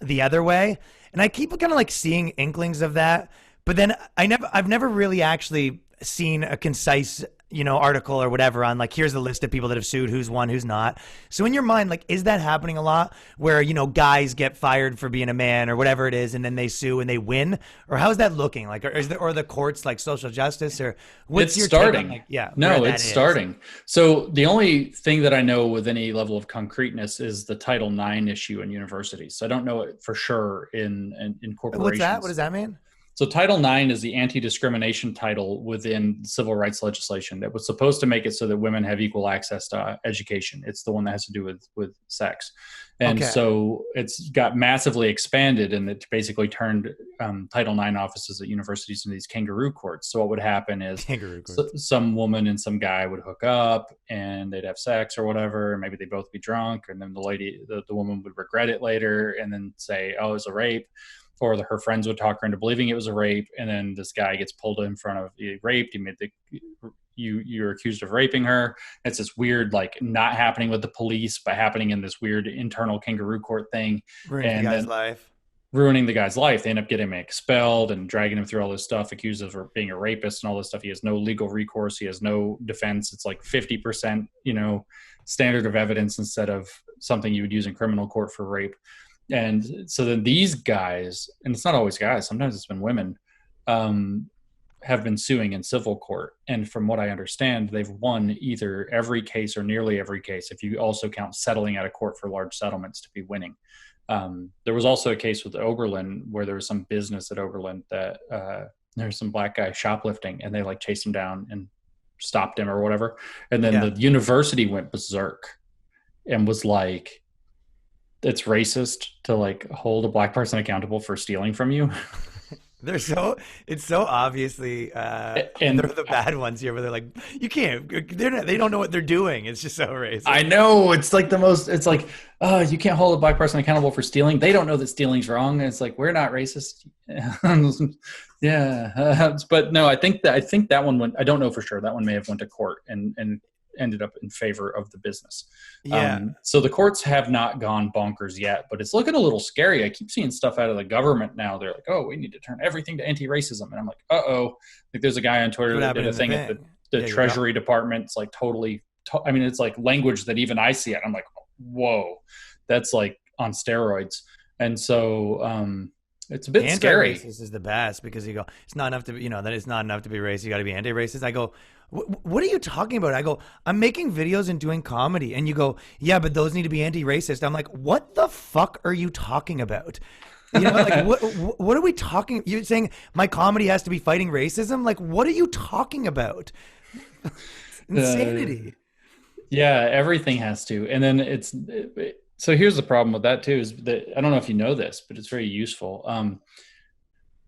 the other way, and I keep kind of like seeing inklings of that, but then I've never really actually seen a concise article or whatever on like, here's the list of people that have sued, who's won, who's not. So in your mind, like, is that happening a lot where, guys get fired for being a man or whatever it is, and then they sue and they win? Or how's that looking? Like, or the courts like social justice, or what's your starting? Like, yeah. No, it's starting. So the only thing that I know with any level of concreteness is the Title IX issue in universities. So I don't know it for sure in corporations. What's that? What does that mean? So Title IX is the anti-discrimination title within civil rights legislation that was supposed to make it so that women have equal access to education. It's the one that has to do with sex. And so it's got massively expanded, and it basically turned Title IX offices at universities into these kangaroo courts. So what would happen is some woman and some guy would hook up and they'd have sex or whatever. And maybe they'd both be drunk. And then the woman would regret it later and then say, oh, it was a rape. Or her friends would talk her into believing it was a rape, and then this guy gets pulled in front of, he raped, you're accused of raping her. It's this weird, like, not happening with the police, but happening in this weird internal kangaroo court thing. Ruining the guy's life. Ruining the guy's life. They end up getting him expelled and dragging him through all this stuff, accused of being a rapist and all this stuff. He has no legal recourse. He has no defense. It's like 50%, standard of evidence instead of something you would use in criminal court for rape. And so then these guys, and it's not always guys, sometimes it's been women, have been suing in civil court. And from what I understand, they've won either every case or nearly every case, if you also count settling out of court for large settlements to be winning. There was also a case with Oberlin where there was some business at Oberlin that there was some black guy shoplifting, and they like chased him down and stopped him or whatever. And then the university went berserk and was like, it's racist to like hold a black person accountable for stealing from you. It's so obviously and they're the bad ones here, where they're like, you can't, they don't know what they're doing. It's just so racist. I know, it's like it's like, oh, you can't hold a black person accountable for stealing. They don't know that stealing's wrong. And it's like, we're not racist. But no, I think that one went, I don't know for sure, that one may have went to court and ended up in favor of the business. So the courts have not gone bonkers yet, but it's looking a little scary. I keep seeing stuff out of the government now. They're like, oh, we need to turn everything to anti-racism. And I'm like, like there's a guy on Twitter that did a thing at the Treasury Department. It's like it's like language that even I see it. I'm like, whoa, that's like on steroids. And so it's a bit scary. Anti-racist is the best, because you go, it's not enough to be, that it's not enough to be racist. You got to be anti-racist. I go, what are you talking about? I go, I'm making videos and doing comedy. And you go, yeah, but those need to be anti-racist. I'm like, what the fuck are you talking about? Like, what are we talking? You're saying my comedy has to be fighting racism? Like, what are you talking about? Insanity. Yeah, everything has to. And then so here's the problem with that too, is that, I don't know if you know this, but it's very useful.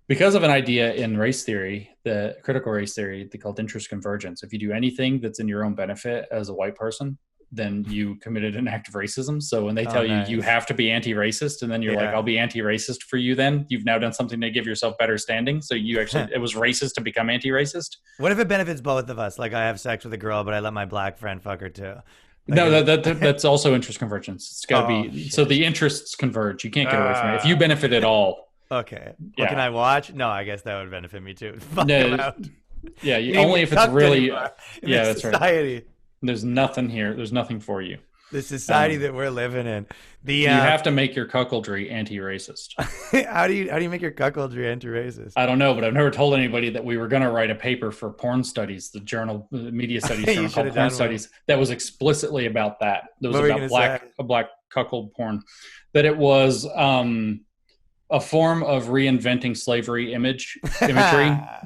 Because of an idea in race theory, the critical race theory, they call it interest convergence. If you do anything that's in your own benefit as a white person, then you committed an act of racism. So when they tell you have to be anti-racist, and then you're like, I'll be anti-racist for you, then you've now done something to give yourself better standing. So you actually, it was racist to become anti-racist. What if it benefits both of us? Like, I have sex with a girl, but I let my black friend fuck her too. Like, no, that's also interest convergence. It's got to be, so the interests converge. You can't get away from it. If you benefit at all. Okay. Yeah. Well, can I watch? No, I guess that would benefit me too. Fuck him out. Yeah, only if it's really. That's society. Right. There's nothing here. There's nothing for you. The society that we're living in. You have to make your cuckoldry anti-racist. How do you make your cuckoldry anti-racist? I don't know, but I've never told anybody that we were going to write a paper for Porn Studies, the journal, the media studies journal called Porn Studies, that was explicitly about that. That was about black cuckold porn. That it was a form of reinventing slavery imagery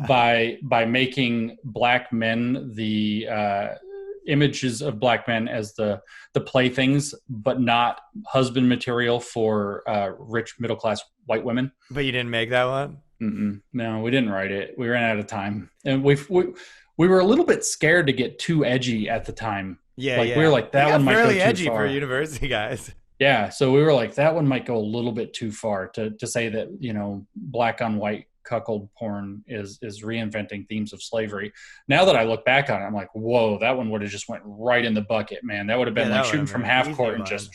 by making black men the images of black men as the playthings, but not husband material for rich middle class white women. But you didn't make that one? No, we didn't write it. We ran out of time, and we were a little bit scared to get too edgy at the time. We were like, that one might go too far. Edgy for university guys. Yeah, so we were like, that one might go a little bit too far to say that, black on white cuckold porn is reinventing themes of slavery. Now that I look back on it, I'm like, whoa, that one would have just went right in the bucket, man. That would have been like shooting from half court and just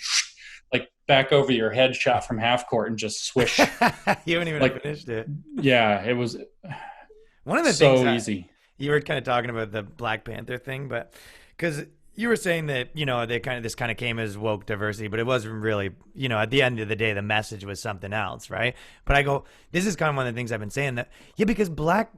like back over your head shot from half court and just swish. You haven't even finished it. Yeah, it was one of the so things easy. You were kind of talking about the Black Panther thing, but because you were saying that, this kind of came as woke diversity, but it wasn't really, at the end of the day, the message was something else, right? But I go, this is kind of one of the things I've been saying, that, because black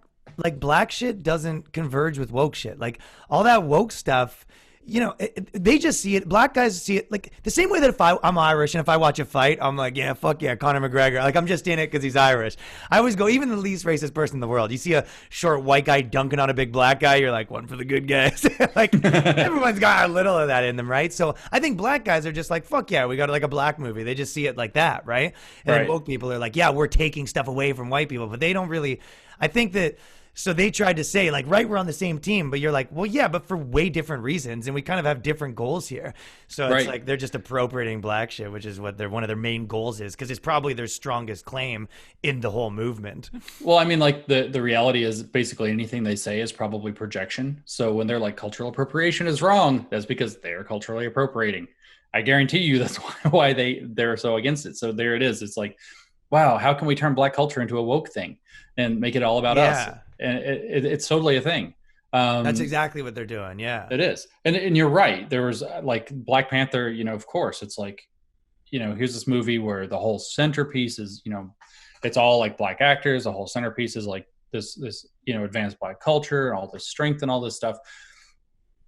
shit doesn't converge with woke shit. Like, all that woke stuff, you know, they just see it. Black guys see it like the same way that if I'm Irish and if I watch a fight, I'm like, yeah, fuck yeah, Conor McGregor. Like I'm just in it because he's Irish. I always go, even the least racist person in the world. You see a short white guy dunking on a big black guy, you're like, one for the good guys. Like everyone's got a little of that in them, right? So I think black guys are just like, fuck yeah, we got like a black movie. They just see it like that, right? And then woke people are like, yeah, we're taking stuff away from white people, but they don't really. I think that. So they tried to say, like, right, we're on the same team, but you're like, well, yeah, but for way different reasons, and we kind of have different goals here. So it's like they're just appropriating black shit, which is what one of their main goals is, because it's probably their strongest claim in the whole movement. Well, I mean, like the reality is basically anything they say is probably projection. So when they're like cultural appropriation is wrong, that's because they're culturally appropriating. I guarantee you that's why they're so against it. So there it is. It's like, wow, how can we turn black culture into a woke thing and make it all about us? And it's totally a thing. That's exactly what they're doing. Yeah, it is. And you're right. There was like Black Panther, you know, of course, it's like, you know, here's this movie where the whole centerpiece is, you know, it's all like black actors. The whole centerpiece is like this, you know, advanced black culture and all this strength and all this stuff.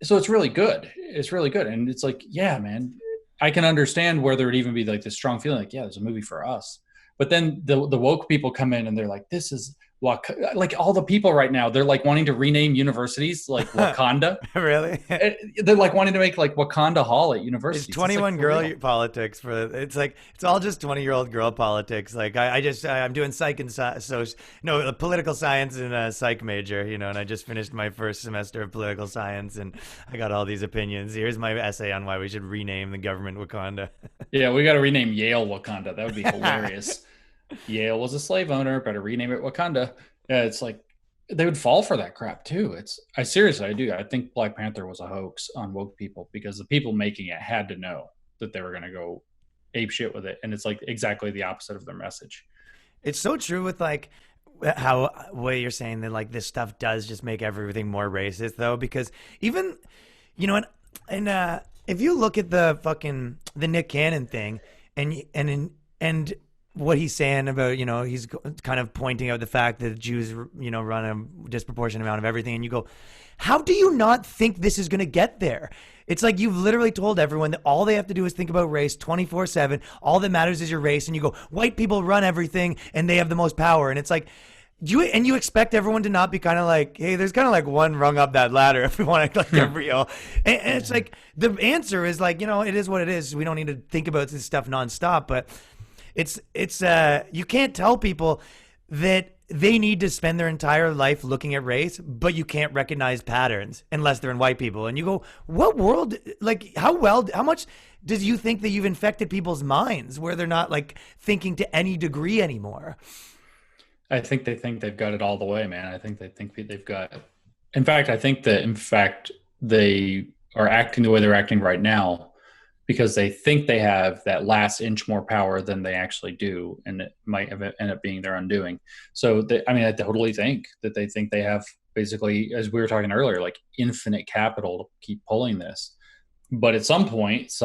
So it's really good. It's really good. And it's like, yeah, man, I can understand where there would even be like this strong feeling like, yeah, there's a movie for us. But then the woke people come in and they're like, this is like all the people right now, they're like wanting to rename universities like Wakanda. Really? They're like wanting to make like Wakanda Hall at universities. It's 21 like, girl politics it's like, it's all just 20-year-old girl politics. Like I'm doing psych and political science and a psych major, you know, and I just finished my first semester of political science and I got all these opinions. Here's my essay on why we should rename the government Wakanda. Yeah, we got to rename Yale Wakanda. That would be hilarious. Yale was a slave owner, better rename it Wakanda. Yeah, it's like they would fall for that crap too. I do. I think Black Panther was a hoax on woke people because the people making it had to know that they were going to go ape shit with it. And it's like exactly the opposite of their message. It's so true with like how what you're saying that like this stuff does just make everything more racist though, because even, you know, and if you look at the Nick Cannon thing and what he's saying about, you know, he's kind of pointing out the fact that Jews, you know, run a disproportionate amount of everything. And you go, how do you not think this is going to get there? It's like you've literally told everyone that all they have to do is think about race 24/7. All that matters is your race. And you go, white people run everything and they have the most power. And it's like, you expect everyone to not be kind of like, hey, there's kind of like one rung up that ladder if we want to like get real. And it's like, the answer is like, you know, it is what it is. We don't need to think about this stuff nonstop, but it's you can't tell people that they need to spend their entire life looking at race, but you can't recognize patterns unless they're in white people. And you go, what world, like how much do you think that you've infected people's minds where they're not like thinking to any degree anymore? I think they think they've got it all the way, man. I think they think they've got, in fact, they are acting the way they're acting right now because they think they have that last inch more power than they actually do, and it might end up being their undoing. So, I totally think that they think they have basically, as we were talking earlier, like infinite capital to keep pulling this. But at some point, it's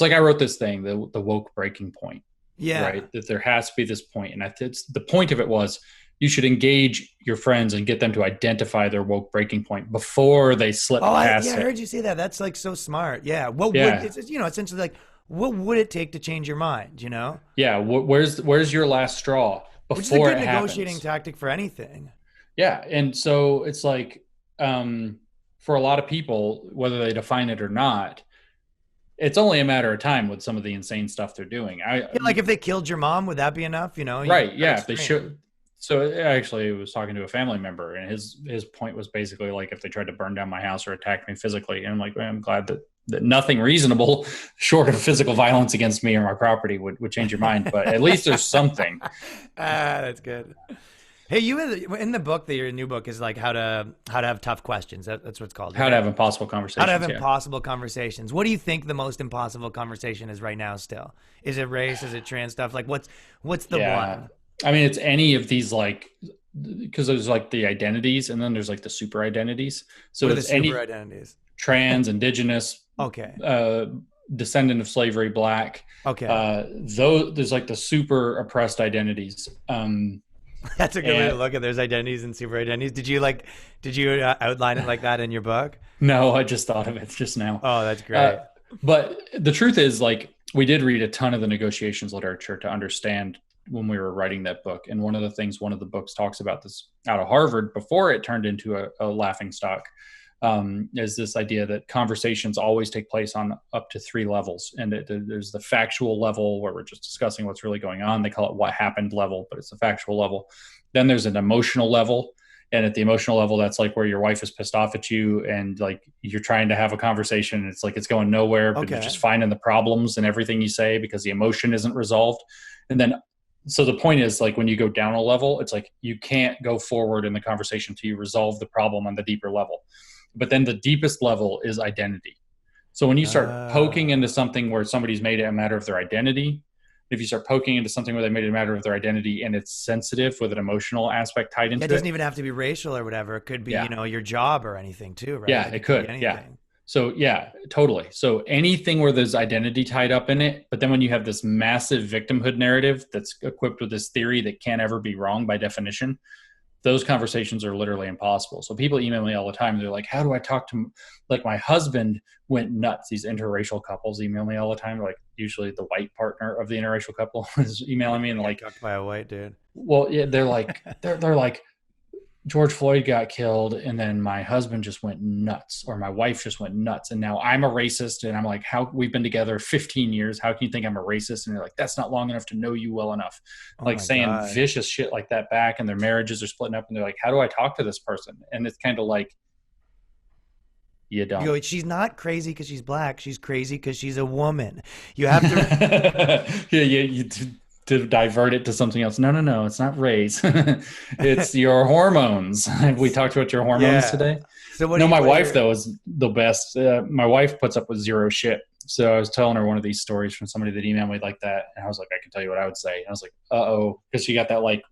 like I wrote this thing, the woke breaking point. Yeah. Right. That there has to be this point. And the point of it was you should engage your friends and get them to identify their woke breaking point before they slip past it. I heard you say that. That's like so smart. Yeah. It's, you know, essentially like, what would it take to change your mind, you know? Yeah. Where's your last straw before Which is a good it negotiating happens? tactic for anything. Yeah. And so it's like, for a lot of people, whether they define it or not, it's only a matter of time with some of the insane stuff they're doing. Like if they killed your mom, would that be enough? You know? Right. Yeah. If they should. So I actually was talking to a family member and his point was basically like, if they tried to burn down my house or attack me physically, and I'm like, I'm glad that nothing reasonable short of physical violence against me or my property would change your mind. But at least there's something. That's good. Hey, you in the book, your new book is like how to have tough questions. That's what it's called. How to have impossible conversations. How to have impossible conversations. What do you think the most impossible conversation is right now still? Is it race? Is it trans stuff? Like what's the one? I mean, it's any of these, like, because there's like the identities and then there's like the super identities. So it's any identities. Trans, indigenous, okay, descendant of slavery, black. Okay. There's like the super oppressed identities. That's a good way to look at there's identities and super identities. Did you outline it like that in your book? No, I just thought of it just now. Oh, that's great. But the truth is, like, we did read a ton of the negotiations literature to understand when we were writing that book. And one of the books talks about this out of Harvard before it turned into a laughing stock, is this idea that conversations always take place on up to 3 levels. And there's the factual level where we're just discussing what's really going on. They call it what happened level, but it's the factual level. Then there's an emotional level. And at the emotional level, that's like where your wife is pissed off at you and like you're trying to have a conversation. And it's like it's going nowhere, but you're just finding the problems in everything you say because the emotion isn't resolved. And then, so the point is, like, when you go down a level, it's like you can't go forward in the conversation until you resolve the problem on the deeper level. But then the deepest level is identity. So when you start poking into something where somebody's made it a matter of their identity, if you start poking into something where they made it a matter of their identity and it's sensitive with an emotional aspect tied into it. It doesn't even have to be racial or whatever. It could be, your job or anything too, right? Yeah, it could. Yeah. So yeah, totally. So anything where there's identity tied up in it, but then when you have this massive victimhood narrative that's equipped with this theory that can't ever be wrong by definition, those conversations are literally impossible. So people email me all the time. They're like, how do I talk to, like, my husband went nuts. These interracial couples email me all the time. Like, usually the white partner of the interracial couple is emailing me and like, talked by a white dude. Well, yeah, they're like, they're like, George Floyd got killed and then my husband just went nuts, or my wife just went nuts. And now I'm a racist. And I'm like, how, we've been together 15 years. How can you think I'm a racist? And they're like, that's not long enough to know you well enough. Like saying vicious shit like that back, and their marriages are splitting up and they're like, how do I talk to this person? And it's kind of like, you don't. You go, she's not crazy because she's black. She's crazy because she's a woman. You have to. To divert it to something else. No, it's not race. It's your hormones. Have we talked about your hormones today? So my wife though is the best. My wife puts up with zero shit. So I was telling her one of these stories from somebody that emailed me like that, and I was like, I can tell you what I would say. And I was like, because she got that like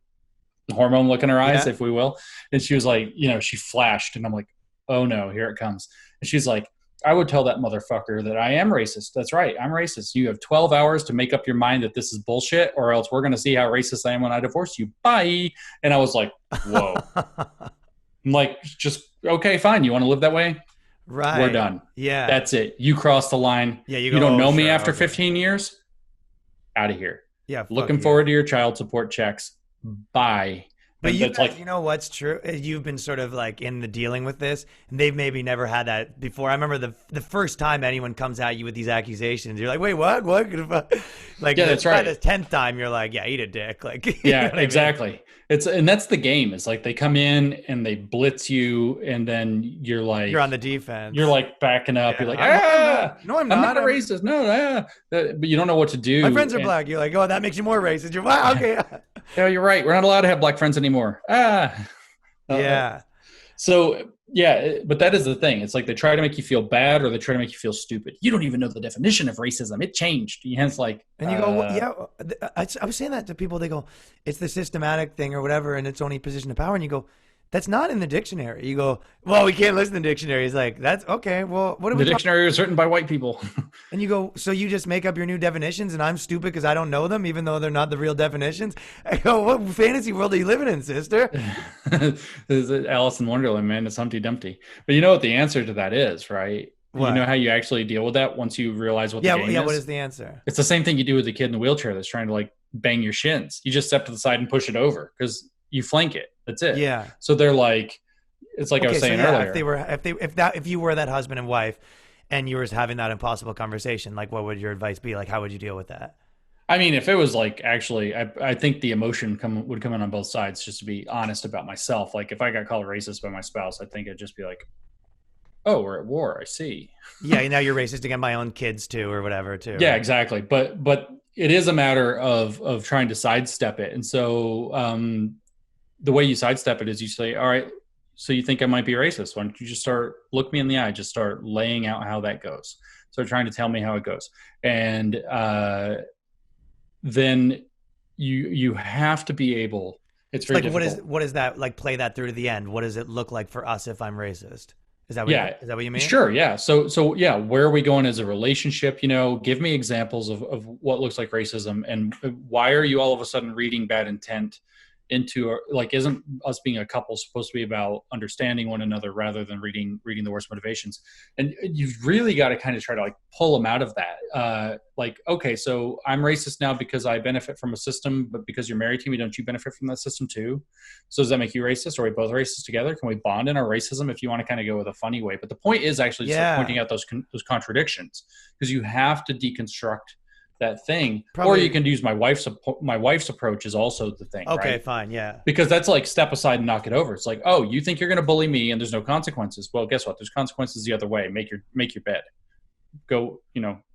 hormone look in her eyes, if we will. And she was like, she flashed, and I'm like, oh no, here it comes. And she's like, I would tell that motherfucker that I am racist. That's right. I'm racist. You have 12 hours to make up your mind that this is bullshit, or else we're going to see how racist I am when I divorce you. Bye. And I was like, whoa. I'm like, just, okay, fine. You want to live that way? Right. We're done. Yeah. That's it. You crossed the line. Yeah. You don't know me after 15 years? Out of here. Yeah. Looking forward to your child support checks. Bye. But you know what's true? You've been sort of like in the dealing with this, and they've maybe never had that before. I remember the first time anyone comes at you with these accusations, you're like, wait, what? What? Like, yeah, that's right. By the 10th time, you're like, yeah, eat a dick. Like, yeah, exactly. I mean? And that's the game. It's like they come in and they blitz you, and then you're like, you're on the defense. You're like backing up. Yeah, you're like, no, I'm not a racist. No, but you don't know what to do. My friends are black. You're like, oh, that makes you more racist. You're wow, okay. Yeah, you're right. We're not allowed to have black friends anymore. Yeah. So yeah, but that is the thing. It's like they try to make you feel bad, or they try to make you feel stupid. You don't even know the definition of racism. It changed. And it's like, and you go, well, yeah. I was saying that to people. They go, it's the systematic thing or whatever, and it's only position of power. And you go, that's not in the dictionary. You go, well, we can't listen to the dictionary. It's like, that's okay. Well, what are we The dictionary was written by white people. And you go, so you just make up your new definitions, and I'm stupid because I don't know them, even though they're not the real definitions. I go, what fantasy world are you living in, sister? This is Alice in Wonderland, man. It's Humpty Dumpty. But you know what the answer to that is, right? What? You know how you actually deal with that once you realize what the game is? Yeah, what is the answer? It's the same thing you do with the kid in the wheelchair that's trying to like bang your shins. You just step to the side and push it over because you flank it. That's it. Yeah. So they're like, it's like I was saying earlier. If you were that husband and wife, and you were having that impossible conversation, like, what would your advice be? Like, how would you deal with that? I mean, if it was like, actually, I think the emotion would come in on both sides, just to be honest about myself. Like, if I got called racist by my spouse, I think it'd just be like, oh, we're at war. I see. Yeah. Now you're racist against my own kids too, or whatever too. Yeah, right? Exactly. But it is a matter of trying to sidestep it. And so the way you sidestep it is you say, all right, so you think I might be racist? Why don't you just look me in the eye, just start laying out how that goes. So trying to tell me how it goes. And then you have to be able, it's very difficult. What is that, like, play that through to the end? What does it look like for us if I'm racist? Is that what you mean? Sure. Yeah. So yeah, where are we going as a relationship? Give me examples of what looks like racism, and why are you all of a sudden reading bad intent into like, isn't us being a couple supposed to be about understanding one another rather than reading the worst motivations? And you've really got to kind of try to like pull them out of that. Like, okay, so I'm racist now because I benefit from a system, but because you're married to me, don't you benefit from that system too? So does that make you racist? Are we both racist together? Can we bond in our racism if you want to kind of go with a funny way? But the point is actually just like pointing out those contradictions, because you have to deconstruct that thing. Or you can use my wife's approach is also the thing. Okay, right? fine. Yeah. Because that's like step aside and knock it over. It's like, oh, you think you're going to bully me and there's no consequences. Well, guess what? There's consequences the other way. Make your bed. Go,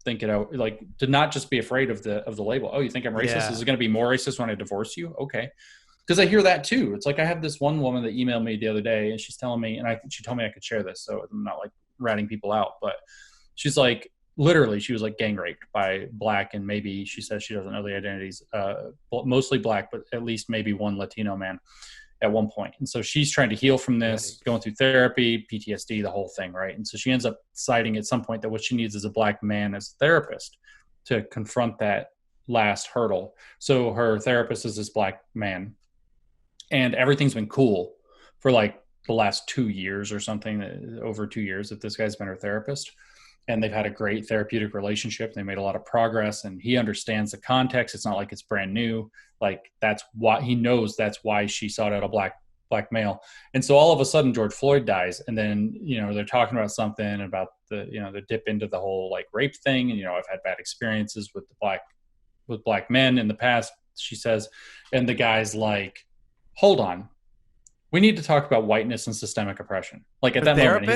think it out. Like, to not just be afraid of the label. Oh, you think I'm racist? Yeah. Is it going to be more racist when I divorce you? Okay. Because I hear that too. It's like, I have this one woman that emailed me the other day and she's telling me, and she told me I could share this, so I'm not like ratting people out, but she's like, literally, she was like gang raped by Black, and maybe she says she doesn't know the identities, mostly Black, but at least maybe one Latino man at one point. And so she's trying to heal from this, going through therapy, PTSD, the whole thing, right? And so she ends up deciding at some point that what she needs is a Black man as a therapist to confront that last hurdle. So her therapist is this Black man, and everything's been cool for like the last 2 years or something, over 2 years that this guy's been her therapist. And they've had a great therapeutic relationship. They made a lot of progress, and he understands the context. It's not like it's brand new. Like, that's why he knows that's why she sought out a black male. And so all of a sudden George Floyd dies. And then, they're talking about something about the dip into the whole like rape thing. And, I've had bad experiences with black men in the past, she says. And the guy's like, hold on. We need to talk about whiteness and systemic oppression. Like, at that moment, the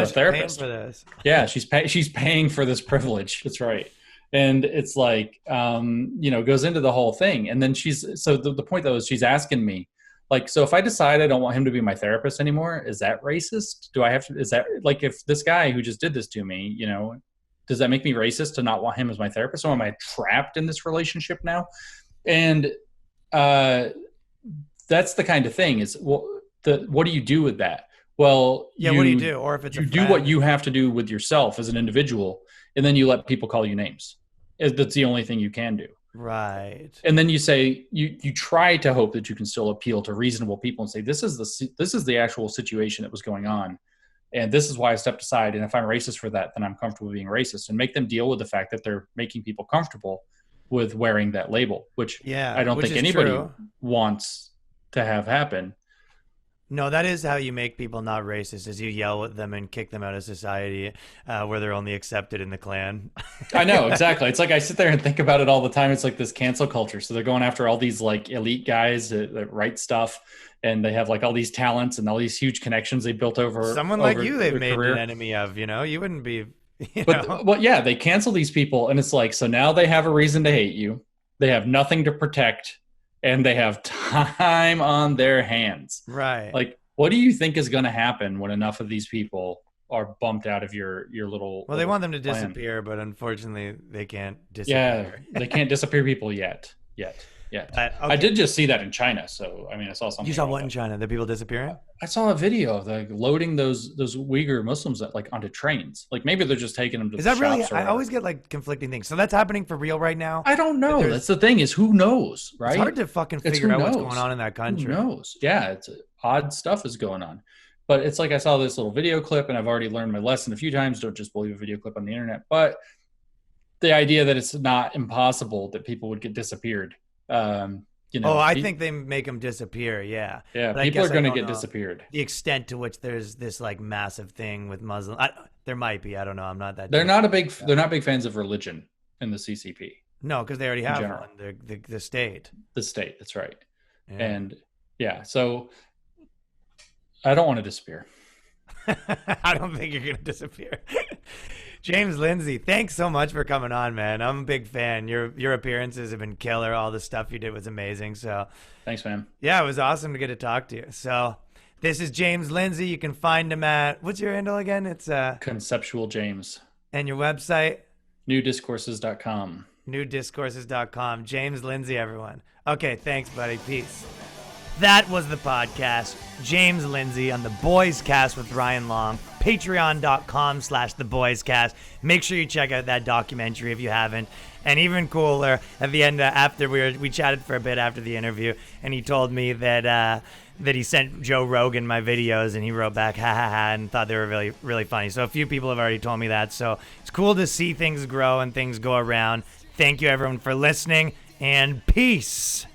therapist. For this. Yeah, she's paying for this privilege. That's right. And it's like, goes into the whole thing. And then the point though is she's asking me, like, so if I decide I don't want him to be my therapist anymore, is that racist? Is that like, if this guy who just did this to me, does that make me racist to not want him as my therapist? Or am I trapped in this relationship now? And, that's the kind of thing is, well, what do you do with that? Well, yeah, what do you do? Or if it's you do what you have to do with yourself as an individual, and then you let people call you names. That's the only thing you can do. Right. And then you say, you try to hope that you can still appeal to reasonable people and say, this is the actual situation that was going on. And this is why I stepped aside. And if I'm racist for that, then I'm comfortable being racist, and make them deal with the fact that they're making people comfortable with wearing that label, which I don't think anybody wants to have happen. No, that is how you make people not racist, is you yell at them and kick them out of society, where they're only accepted in the Klan. I know, exactly. It's like, I sit there and think about it all the time. It's like this cancel culture. So they're going after all these like elite guys that write stuff, and they have like all these talents and all these huge connections they built over. Someone like you, they've made an enemy of, you wouldn't be, But yeah, they cancel these people, and it's like, so now they have a reason to hate you. They have nothing to protect, and they have time on their hands. Right. Like, what do you think is going to happen when enough of these people are bumped out of your little... Well, they want them to disappear, but unfortunately they can't disappear. Yeah, they can't disappear people yet. Okay. I did just see that in China. So, I mean, I saw something. You saw what in China? The people disappearing? I saw a video of like loading those Uyghur Muslims onto trains. Like, maybe they're just taking them to the shops. Is that really? I always get like conflicting things. So that's happening for real right now? I don't know. That's the thing, is who knows, right? It's hard to fucking figure out what's going on in that country. Who knows? Yeah, it's odd stuff is going on. But it's like, I saw this little video clip, and I've already learned my lesson a few times. Don't just believe a video clip on the internet. But the idea that it's not impossible that people would get disappeared. I think they make them disappear. Yeah. Yeah. But people are going to get disappeared. The extent to which there's this like massive thing with Muslims. There might be. I don't know. I'm not that. They're not big fans of religion in the CCP. No, because they already have one. The state. The state. That's right. Yeah. And yeah, so I don't want to disappear. I don't think you're going to disappear. James Lindsay, thanks so much for coming on, man. I'm a big fan. Your appearances have been killer. All the stuff you did was amazing. So thanks, man. Yeah, it was awesome to get to talk to you. So this is James Lindsay. You can find him at, what's your handle again? It's Conceptual James. And your website? Newdiscourses.com. Newdiscourses.com. James Lindsay, everyone. Okay, thanks, buddy. Peace. That was the podcast. James Lindsay on The Boys Cast with Ryan Long. Patreon.com/TheBoysCast. Make sure you check out that documentary if you haven't. And even cooler, at the end, after we chatted for a bit after the interview, and he told me that he sent Joe Rogan my videos, and he wrote back, ha ha ha, and thought they were really, really funny. So a few people have already told me that. So it's cool to see things grow and things go around. Thank you, everyone, for listening, and peace.